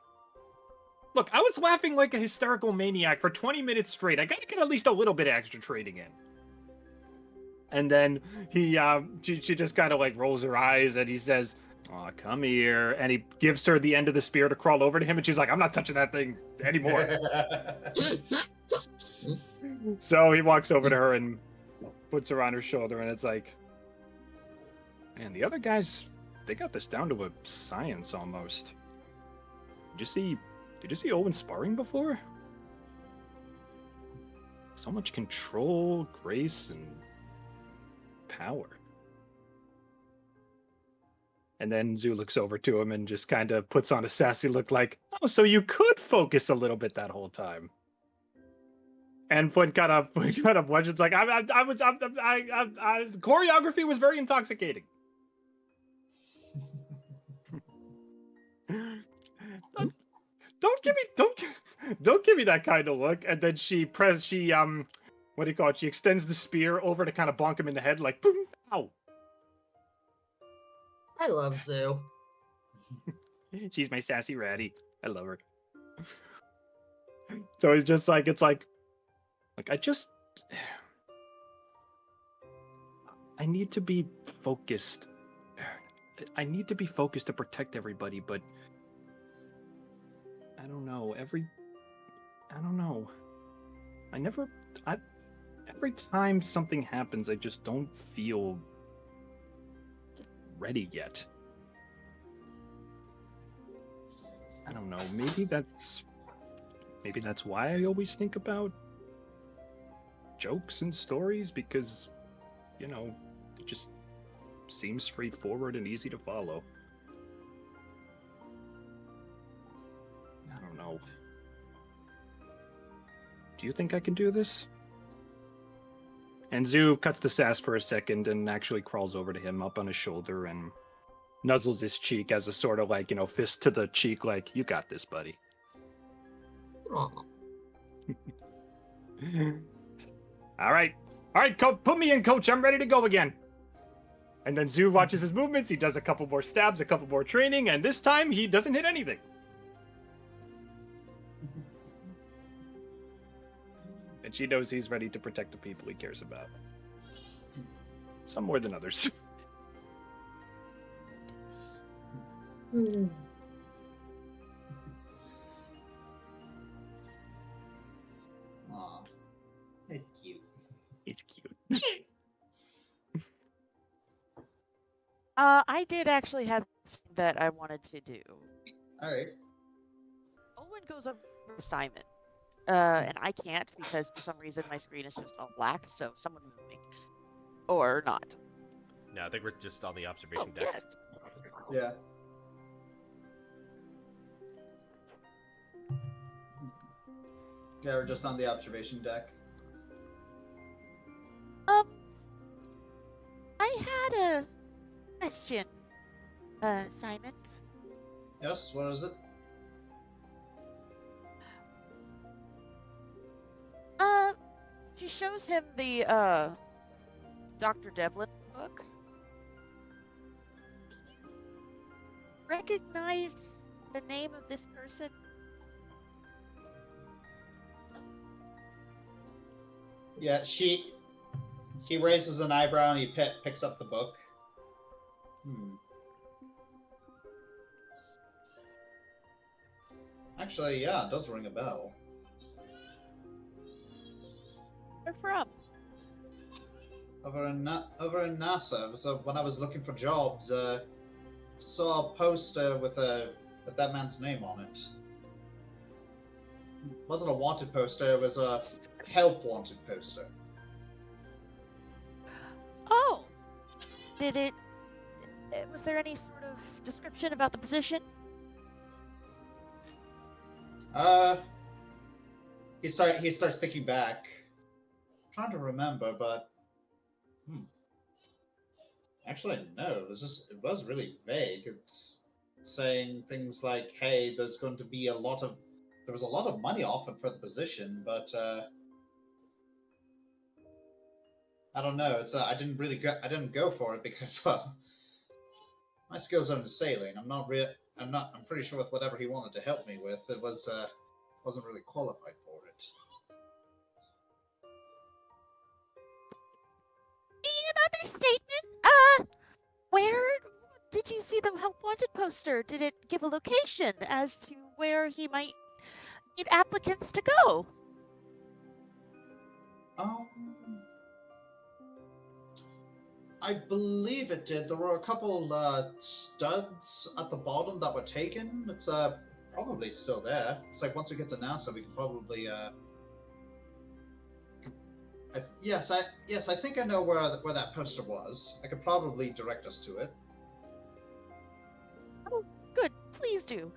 look, I was laughing like a hysterical maniac for 20 minutes straight. I gotta get at least a little bit of extra trading in. And then she just kind of like rolls her eyes, and he says, "Aw, come here." And he gives her the end of the spear to crawl over to him, and she's like, "I'm not touching that thing anymore." So he walks over to her and puts her on her shoulder, and it's like, man, the other guys, they got this down to a science almost. Did you see Owen sparring before? So much control, grace, and power. And then Zoo looks over to him and just kind of puts on a sassy look like, "Oh, so you could focus a little bit that whole time." And Flint kind of watches like, the choreography was very intoxicating. Don't give me that kind of look. And then she extends the spear over to kind of bonk him in the head, like, boom, ow. I love Zoo. She's my sassy ratty. I love her. So it's just like, I need to be focused. I need to be focused to protect everybody, but I don't know. Every time something happens, I just don't feel ready yet. I don't know. Maybe that's why I always think about jokes and stories, because, it just seems straightforward and easy to follow. I don't know. Do you think I can do this? And Zoo cuts the sass for a second and actually crawls over to him up on his shoulder and nuzzles his cheek as a sort of like, fist to the cheek, like, "You got this, buddy." Aw. All right, put me in, coach. I'm ready to go again. And then Zoo watches his movements. He does a couple more stabs, a couple more training, and this time he doesn't hit anything. And she knows he's ready to protect the people he cares about. Some more than others. It's cute. It's cute. I did actually have something that I wanted to do. All right. Owen goes over to Simon. And I can't because for some reason my screen is just all black, so someone move me. Or not. No, I think we're just on the observation Oh, deck. yes. Yeah. Yeah, we're just on the observation deck. I had a question, Simon. Yes, what is it? She shows him the Dr. Devlin book. Recognize the name of this person? Yeah, he raises an eyebrow and he picks up the book. Actually, yeah, it does ring a bell. Where from? Over in NASA. So when I was looking for jobs, saw a poster with that man's name on it. It wasn't a wanted poster, it was a help wanted poster. Oh, did it? Was there any sort of description about the position? He starts thinking back. I'm trying to remember, but actually no, it was really vague. It's saying things like, "Hey, there was a lot of money offered for the position, but I don't know. I didn't go for it because well, my skills aren't sailing. I'm pretty sure with whatever he wanted to help me with, it wasn't really qualified for it. An understatement. Where did you see the help wanted poster? Did it give a location as to where he might need applicants to go? I believe it did. There were a couple studs at the bottom that were taken. It's probably still there. It's like once we get to NASA, we can probably yes, I think I know where that poster was. I could probably direct us to it. Oh, good. Please do.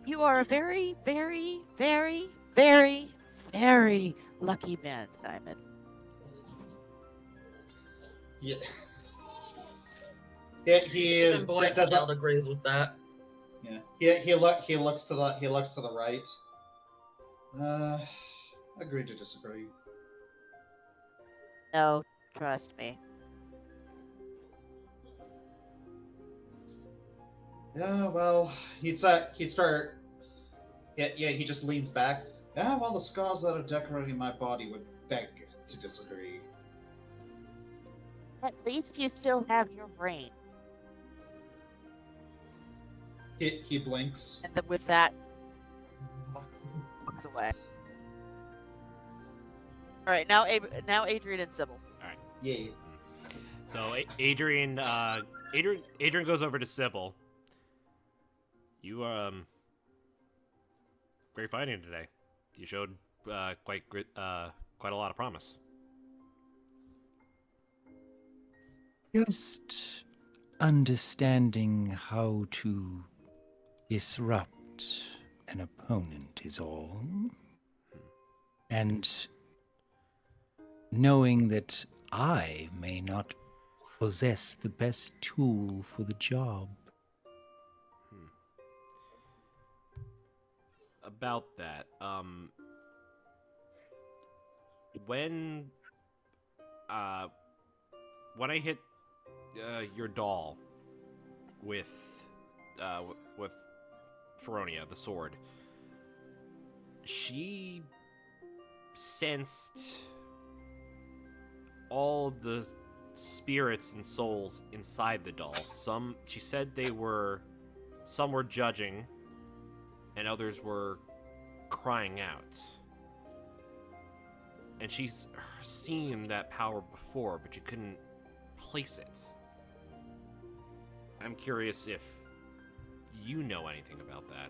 You are a very, very, very, very, very lucky man, Simon. Yeah. He Even Boy doesn't. Child agrees with that. Yeah. He looks to the right. Agree to disagree. No, trust me. Yeah, well, he just leans back. Yeah, well, the scars that are decorating my body would beg to disagree. At least you still have your brain. He blinks. And then with that, walks away. All right, now Adrian and Sybil. Yeah. So Adrian goes over to Sybil. You very fighting today. You showed quite a lot of promise. Just understanding how to disrupt an opponent is all. And knowing that I may not possess the best tool for the job. About that, when I hit your doll with Feronia, the sword, she sensed all the spirits and souls inside the doll. She said some were judging, and others were crying out. And she's seen that power before, but you couldn't place it. I'm curious if you know anything about that.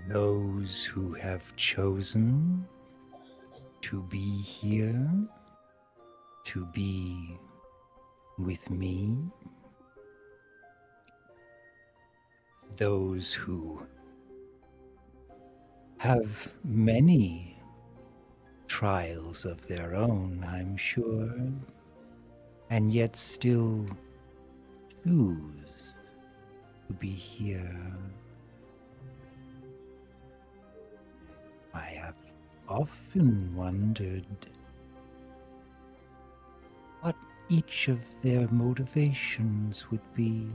Those who have chosen to be here, to be with me, those who have many trials of their own, I'm sure, and yet still choose to be here. I have often wondered what each of their motivations would be.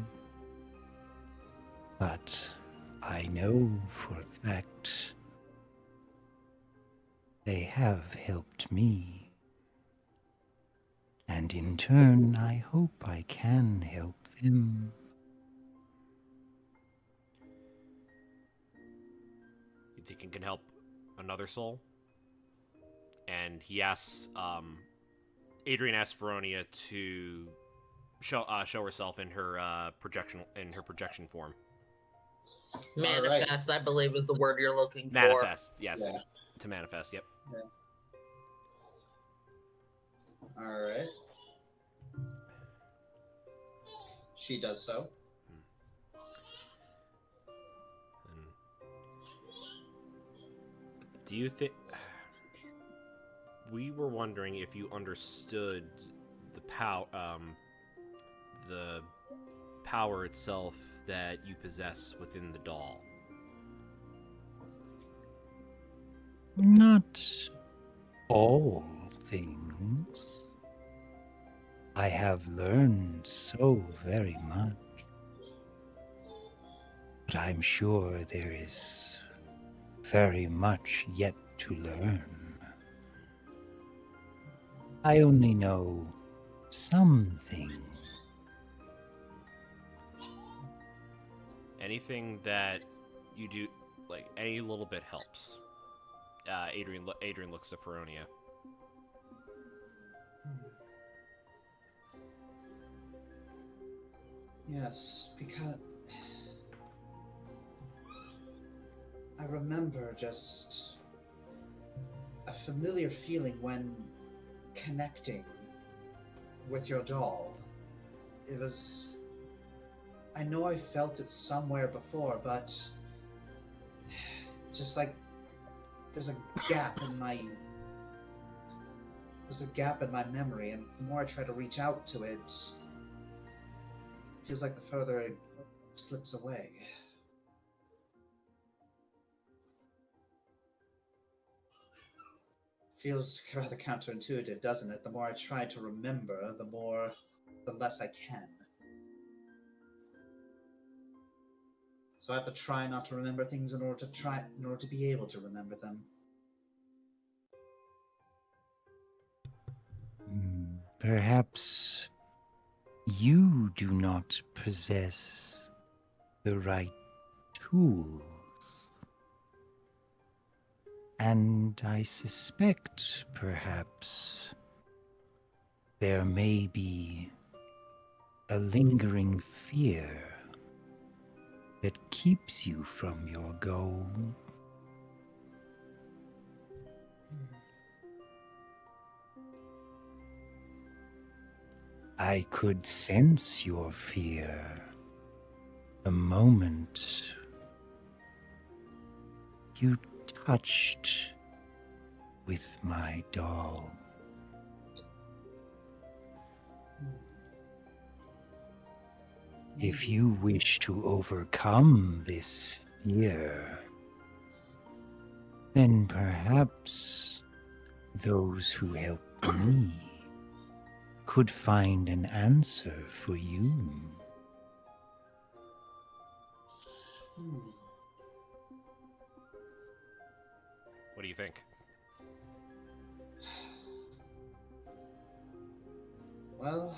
But I know for a fact they have helped me. And in turn, I hope I can help them. You think it can help another soul? And he asks, Adrian asks Veronia to show herself in her projection form. Manifest, I believe, is the word you're looking for. Manifest, yes. Yeah. To manifest, yep. All right. She does so. And do you think... We were wondering if you understood the power itself that you possess within the doll. Not all things. I have learned so very much. But I'm sure there is very much yet to learn. I only know something. Anything that you do, like any little bit helps. Adrian looks to Feronia. Yes, because I remember just a familiar feeling when connecting with your doll. It was... I know I felt it somewhere before, but just like there's a gap in my memory, and the more I try to reach out to it, it feels like the further it slips away. Feels rather counterintuitive, doesn't it? The more I try to remember, the less I can. So I have to try not to remember things in order to be able to remember them. Perhaps you do not possess the right tools. And I suspect perhaps there may be a lingering fear that keeps you from your goal. I could sense your fear the moment you touched with my doll. If you wish to overcome this fear, then perhaps those who helped me could find an answer for you. What do you think? Well,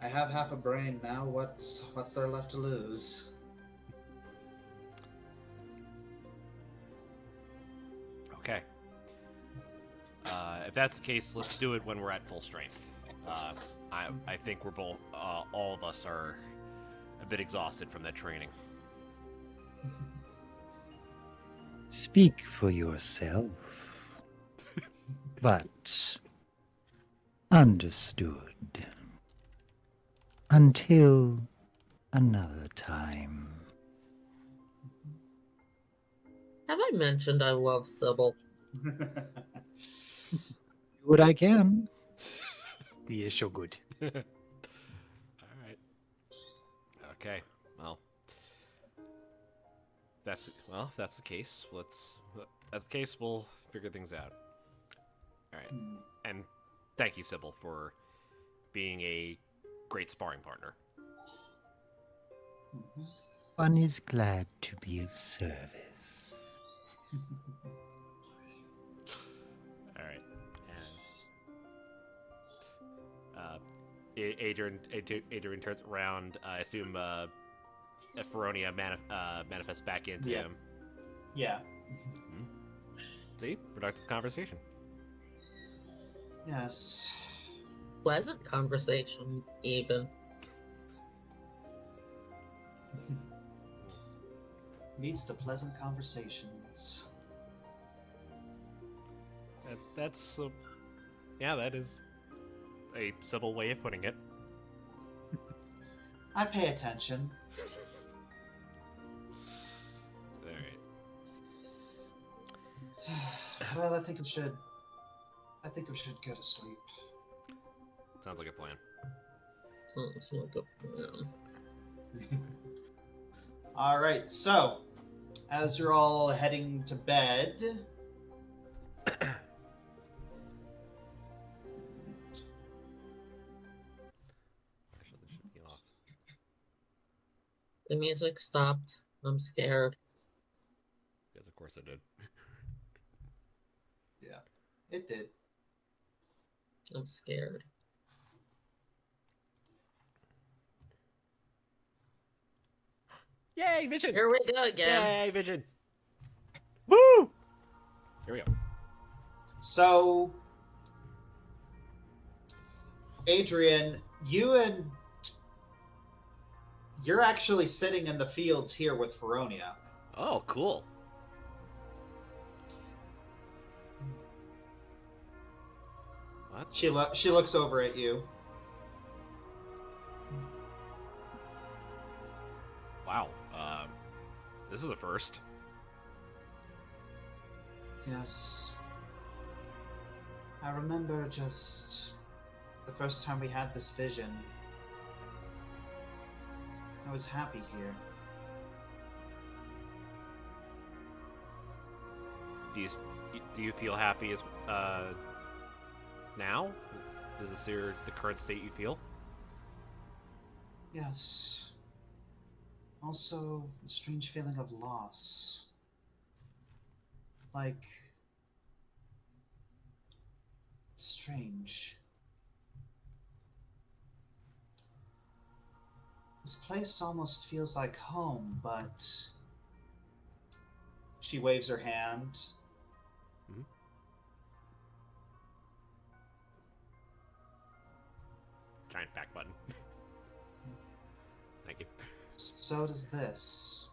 I have half a brain now. What's there left to lose? Okay. If that's the case, let's do it when we're at full strength. I think we're both, all of us are a bit exhausted from that training. Speak for yourself. But understood. Until another time. Have I mentioned I love Sybil? Do what I can. He is so good. All right. Okay. Well, if that's the case. That's the case. We'll figure things out. All right. And thank you, Sybil, for being a great sparring partner. One is glad to be of service. All right. And Adrian turns around. I assume Feronia manifests back into him. Yeah. See, productive conversation. Yes. Pleasant conversation, even. Leads to pleasant conversations. That's that is a civil way of putting it. I pay attention. All right. Well, I think we should go to sleep. Sounds like a plan. Sounds like a plan. All right. So, as you're all heading to bed, Actually, this should be off. The music stopped. I'm scared. Yes, of course it did. yeah, it did. I'm scared. Yay, Vision! Here we go again. Yay, Vision! Woo! Here we go. So, Adrian, you're actually sitting in the fields here with Feronia. Oh, cool. What? She looks over at you. Wow. This is a first. Yes. I remember just the first time we had this vision. I was happy here. Do you feel happy as now? Is this the current state you feel? Yes. Also, a strange feeling of loss. Like, it's strange. This place almost feels like home, but... She waves her hand. Mm-hmm. Giant back button. Thank you. So does this.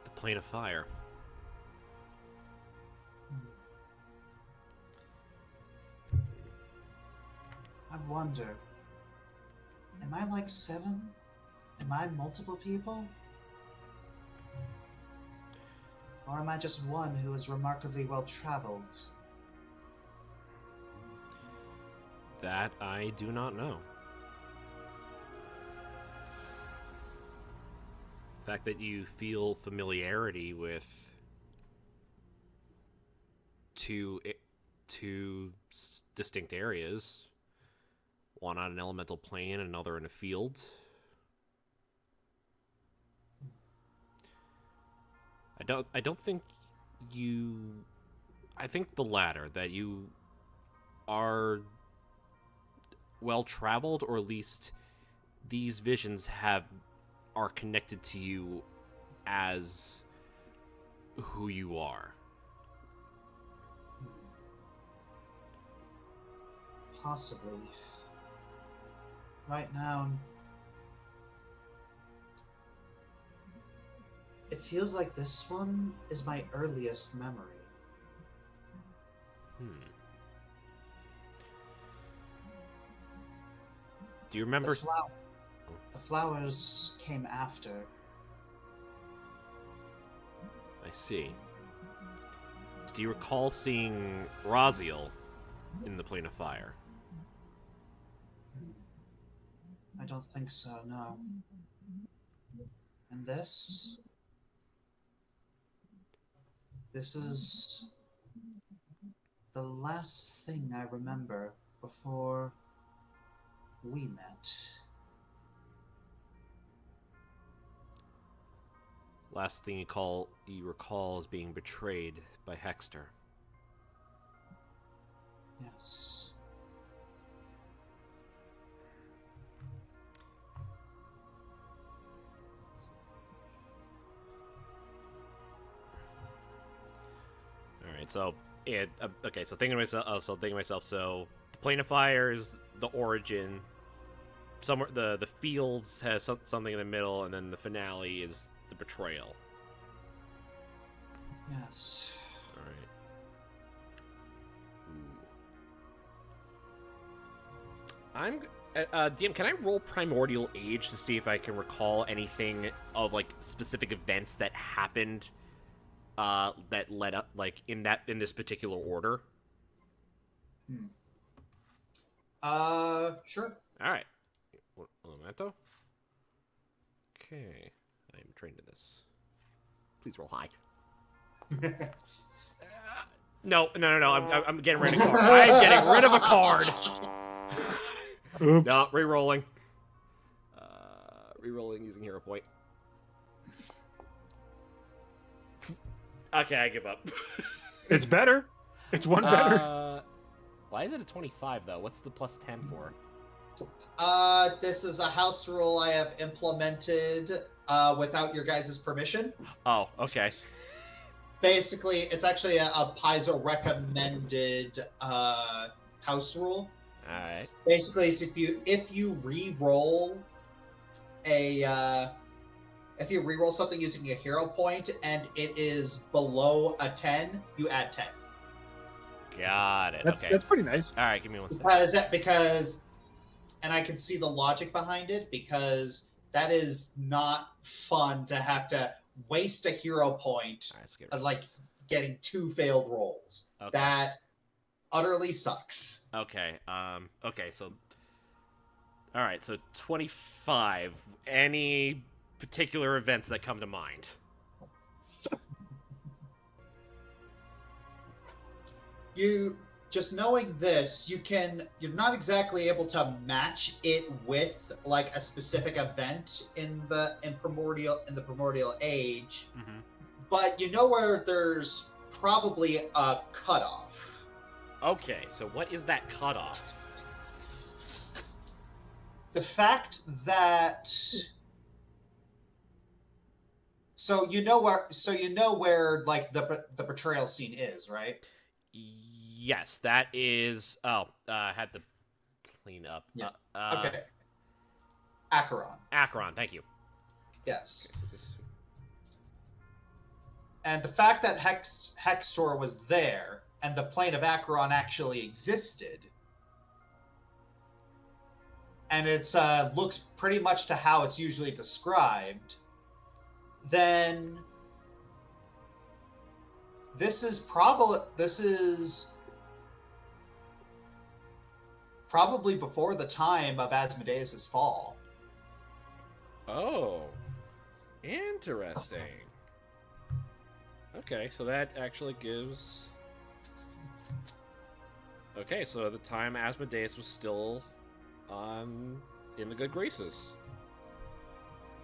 The plane of fire. I wonder, am I like 7? Am I multiple people? Or am I just one who is remarkably well traveled? That I do not know. The fact that you feel familiarity with two distinct areas, one on an elemental plane, another in a field. I don't think you. I think the latter, that you are well traveled, or at least these visions are connected to you as who you are. Possibly. Right now, it feels like this one is my earliest memory. Do you remember? The flowers came after. I see. Do you recall seeing Raziel in the Plane of Fire? I don't think so, no. And this? This is the last thing I remember before we met. Last thing you recall is being betrayed by Hexter. Yes. All right, so okay. So thinking to myself. So the Plane of Fire is the origin. Somewhere the Fields has something in the middle, and then the finale is the betrayal. Yes. All right. Ooh. DM, can I roll Primordial Age to see if I can recall anything of like specific events that happened that led up like in this particular order? Sure. All right. Un momento. Okay, I'm trained in this. Please roll high. No. I'm getting rid of a card. I'm getting rid of a card. Oops. No, re-rolling. Re-rolling using hero point. Okay, I give up. It's better. It's one better. Why is it a 25 though? What's the plus 10 for? This is a house rule I have implemented without your guys' permission. Oh, okay. Basically, it's actually a Paizo recommended house rule. All right. Basically, it's if you re-roll something using a hero point and it is below a 10, you add 10. Got it. That's Okay. pretty nice. All right, give me one second. Because and I can see the logic behind it, because that is not fun to have to waste a hero point All right, let's get rid of of like this. getting 2 failed rolls. Okay. That utterly sucks. Okay. Okay. So. All right. So 25. Any particular events that come to mind? You just knowing this, you're not exactly able to match it with like a specific event in the primordial age, Mm-hmm. but you know where there's probably a cutoff. Okay. So what is that cutoff? The fact that so you know where like the betrayal scene is, right? Yes, that is. Oh, I had the clean up. Yeah. Okay. Acheron. Acheron, thank you. Yes. And the fact that Hextor was there and the plane of Acheron actually existed, and it's looks pretty much to how it's usually described, then this is probably before the time of Asmodeus' fall. Oh, interesting. Okay, so that actually gives. Okay, so at the time Asmodeus was still in the good graces.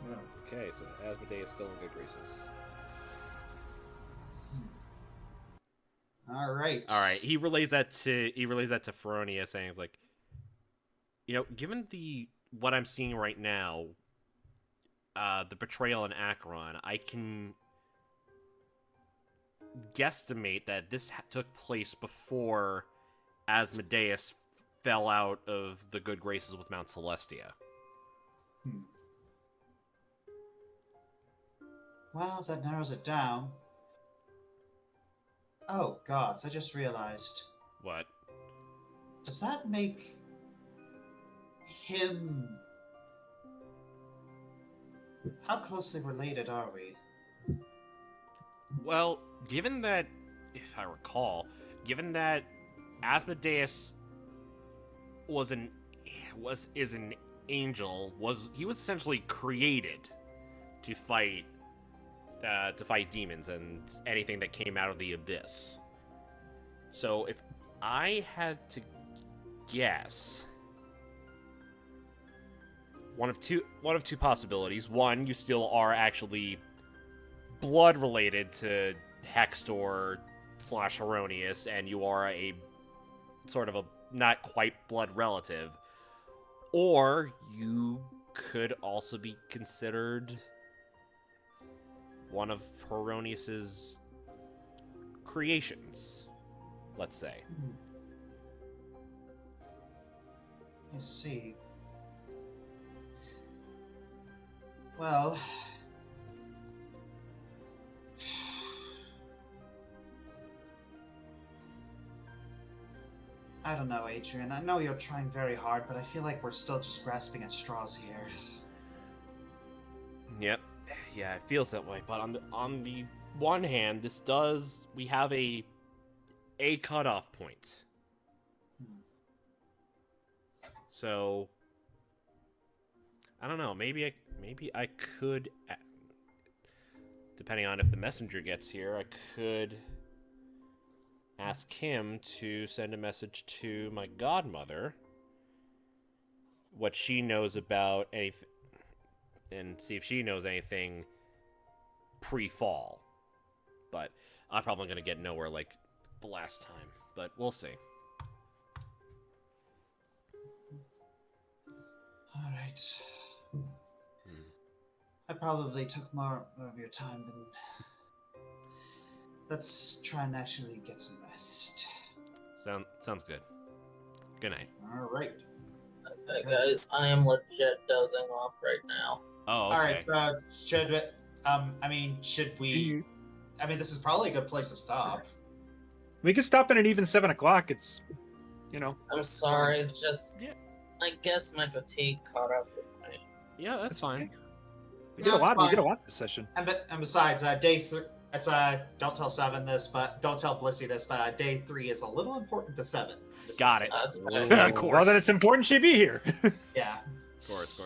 Yeah. Okay, so Asmodeus is still in good graces. All right. All right. He relays that to Feronia, saying like, given what I'm seeing right now, the betrayal in Acheron, I can guesstimate that this took place before Asmodeus fell out of the good graces with Mount Celestia. Well, that narrows it down. Oh, gods, I just realized. What? Does that make him... How closely related are we? Well, given that, if I recall, given that Asmodeus is an angel, he was essentially created to fight demons and anything that came out of the abyss. So if I had to guess, one of two possibilities. One, you still are actually blood related to Hextor / Heronius, and you are a sort of a not quite blood relative. Or you could also be considered one of Heronius's creations, let's say. I see. Well... I don't know, Adrian. I know you're trying very hard, but I feel like we're still just grasping at straws here. Yep. Yeah, it feels that way. But on the one hand, we have a cutoff point. So I don't know. Maybe I could, depending on if the messenger gets here, I could ask him to send a message to my godmother, what she knows about anything, and see if she knows anything pre-fall. But I'm probably going to get nowhere like the last time, but we'll see. All right. I probably took more of your time than... Let's try and actually get some rest. Sounds good. Good night. All right. Okay, guys, I am legit dozing off right now. Oh, okay. All right. So, should we? This is probably a good place to stop. We could stop at an even 7 o'clock. It's, I'm sorry, I guess my fatigue caught up with me. Yeah, that's fine. We did a lot. We did a lot this session. And besides, day 3. It's don't tell Seven this, but don't tell Blissey this. But day 3 is a little important to Seven. Got it. Okay. Of course. Well, then it's important she be here. Yeah. Of course.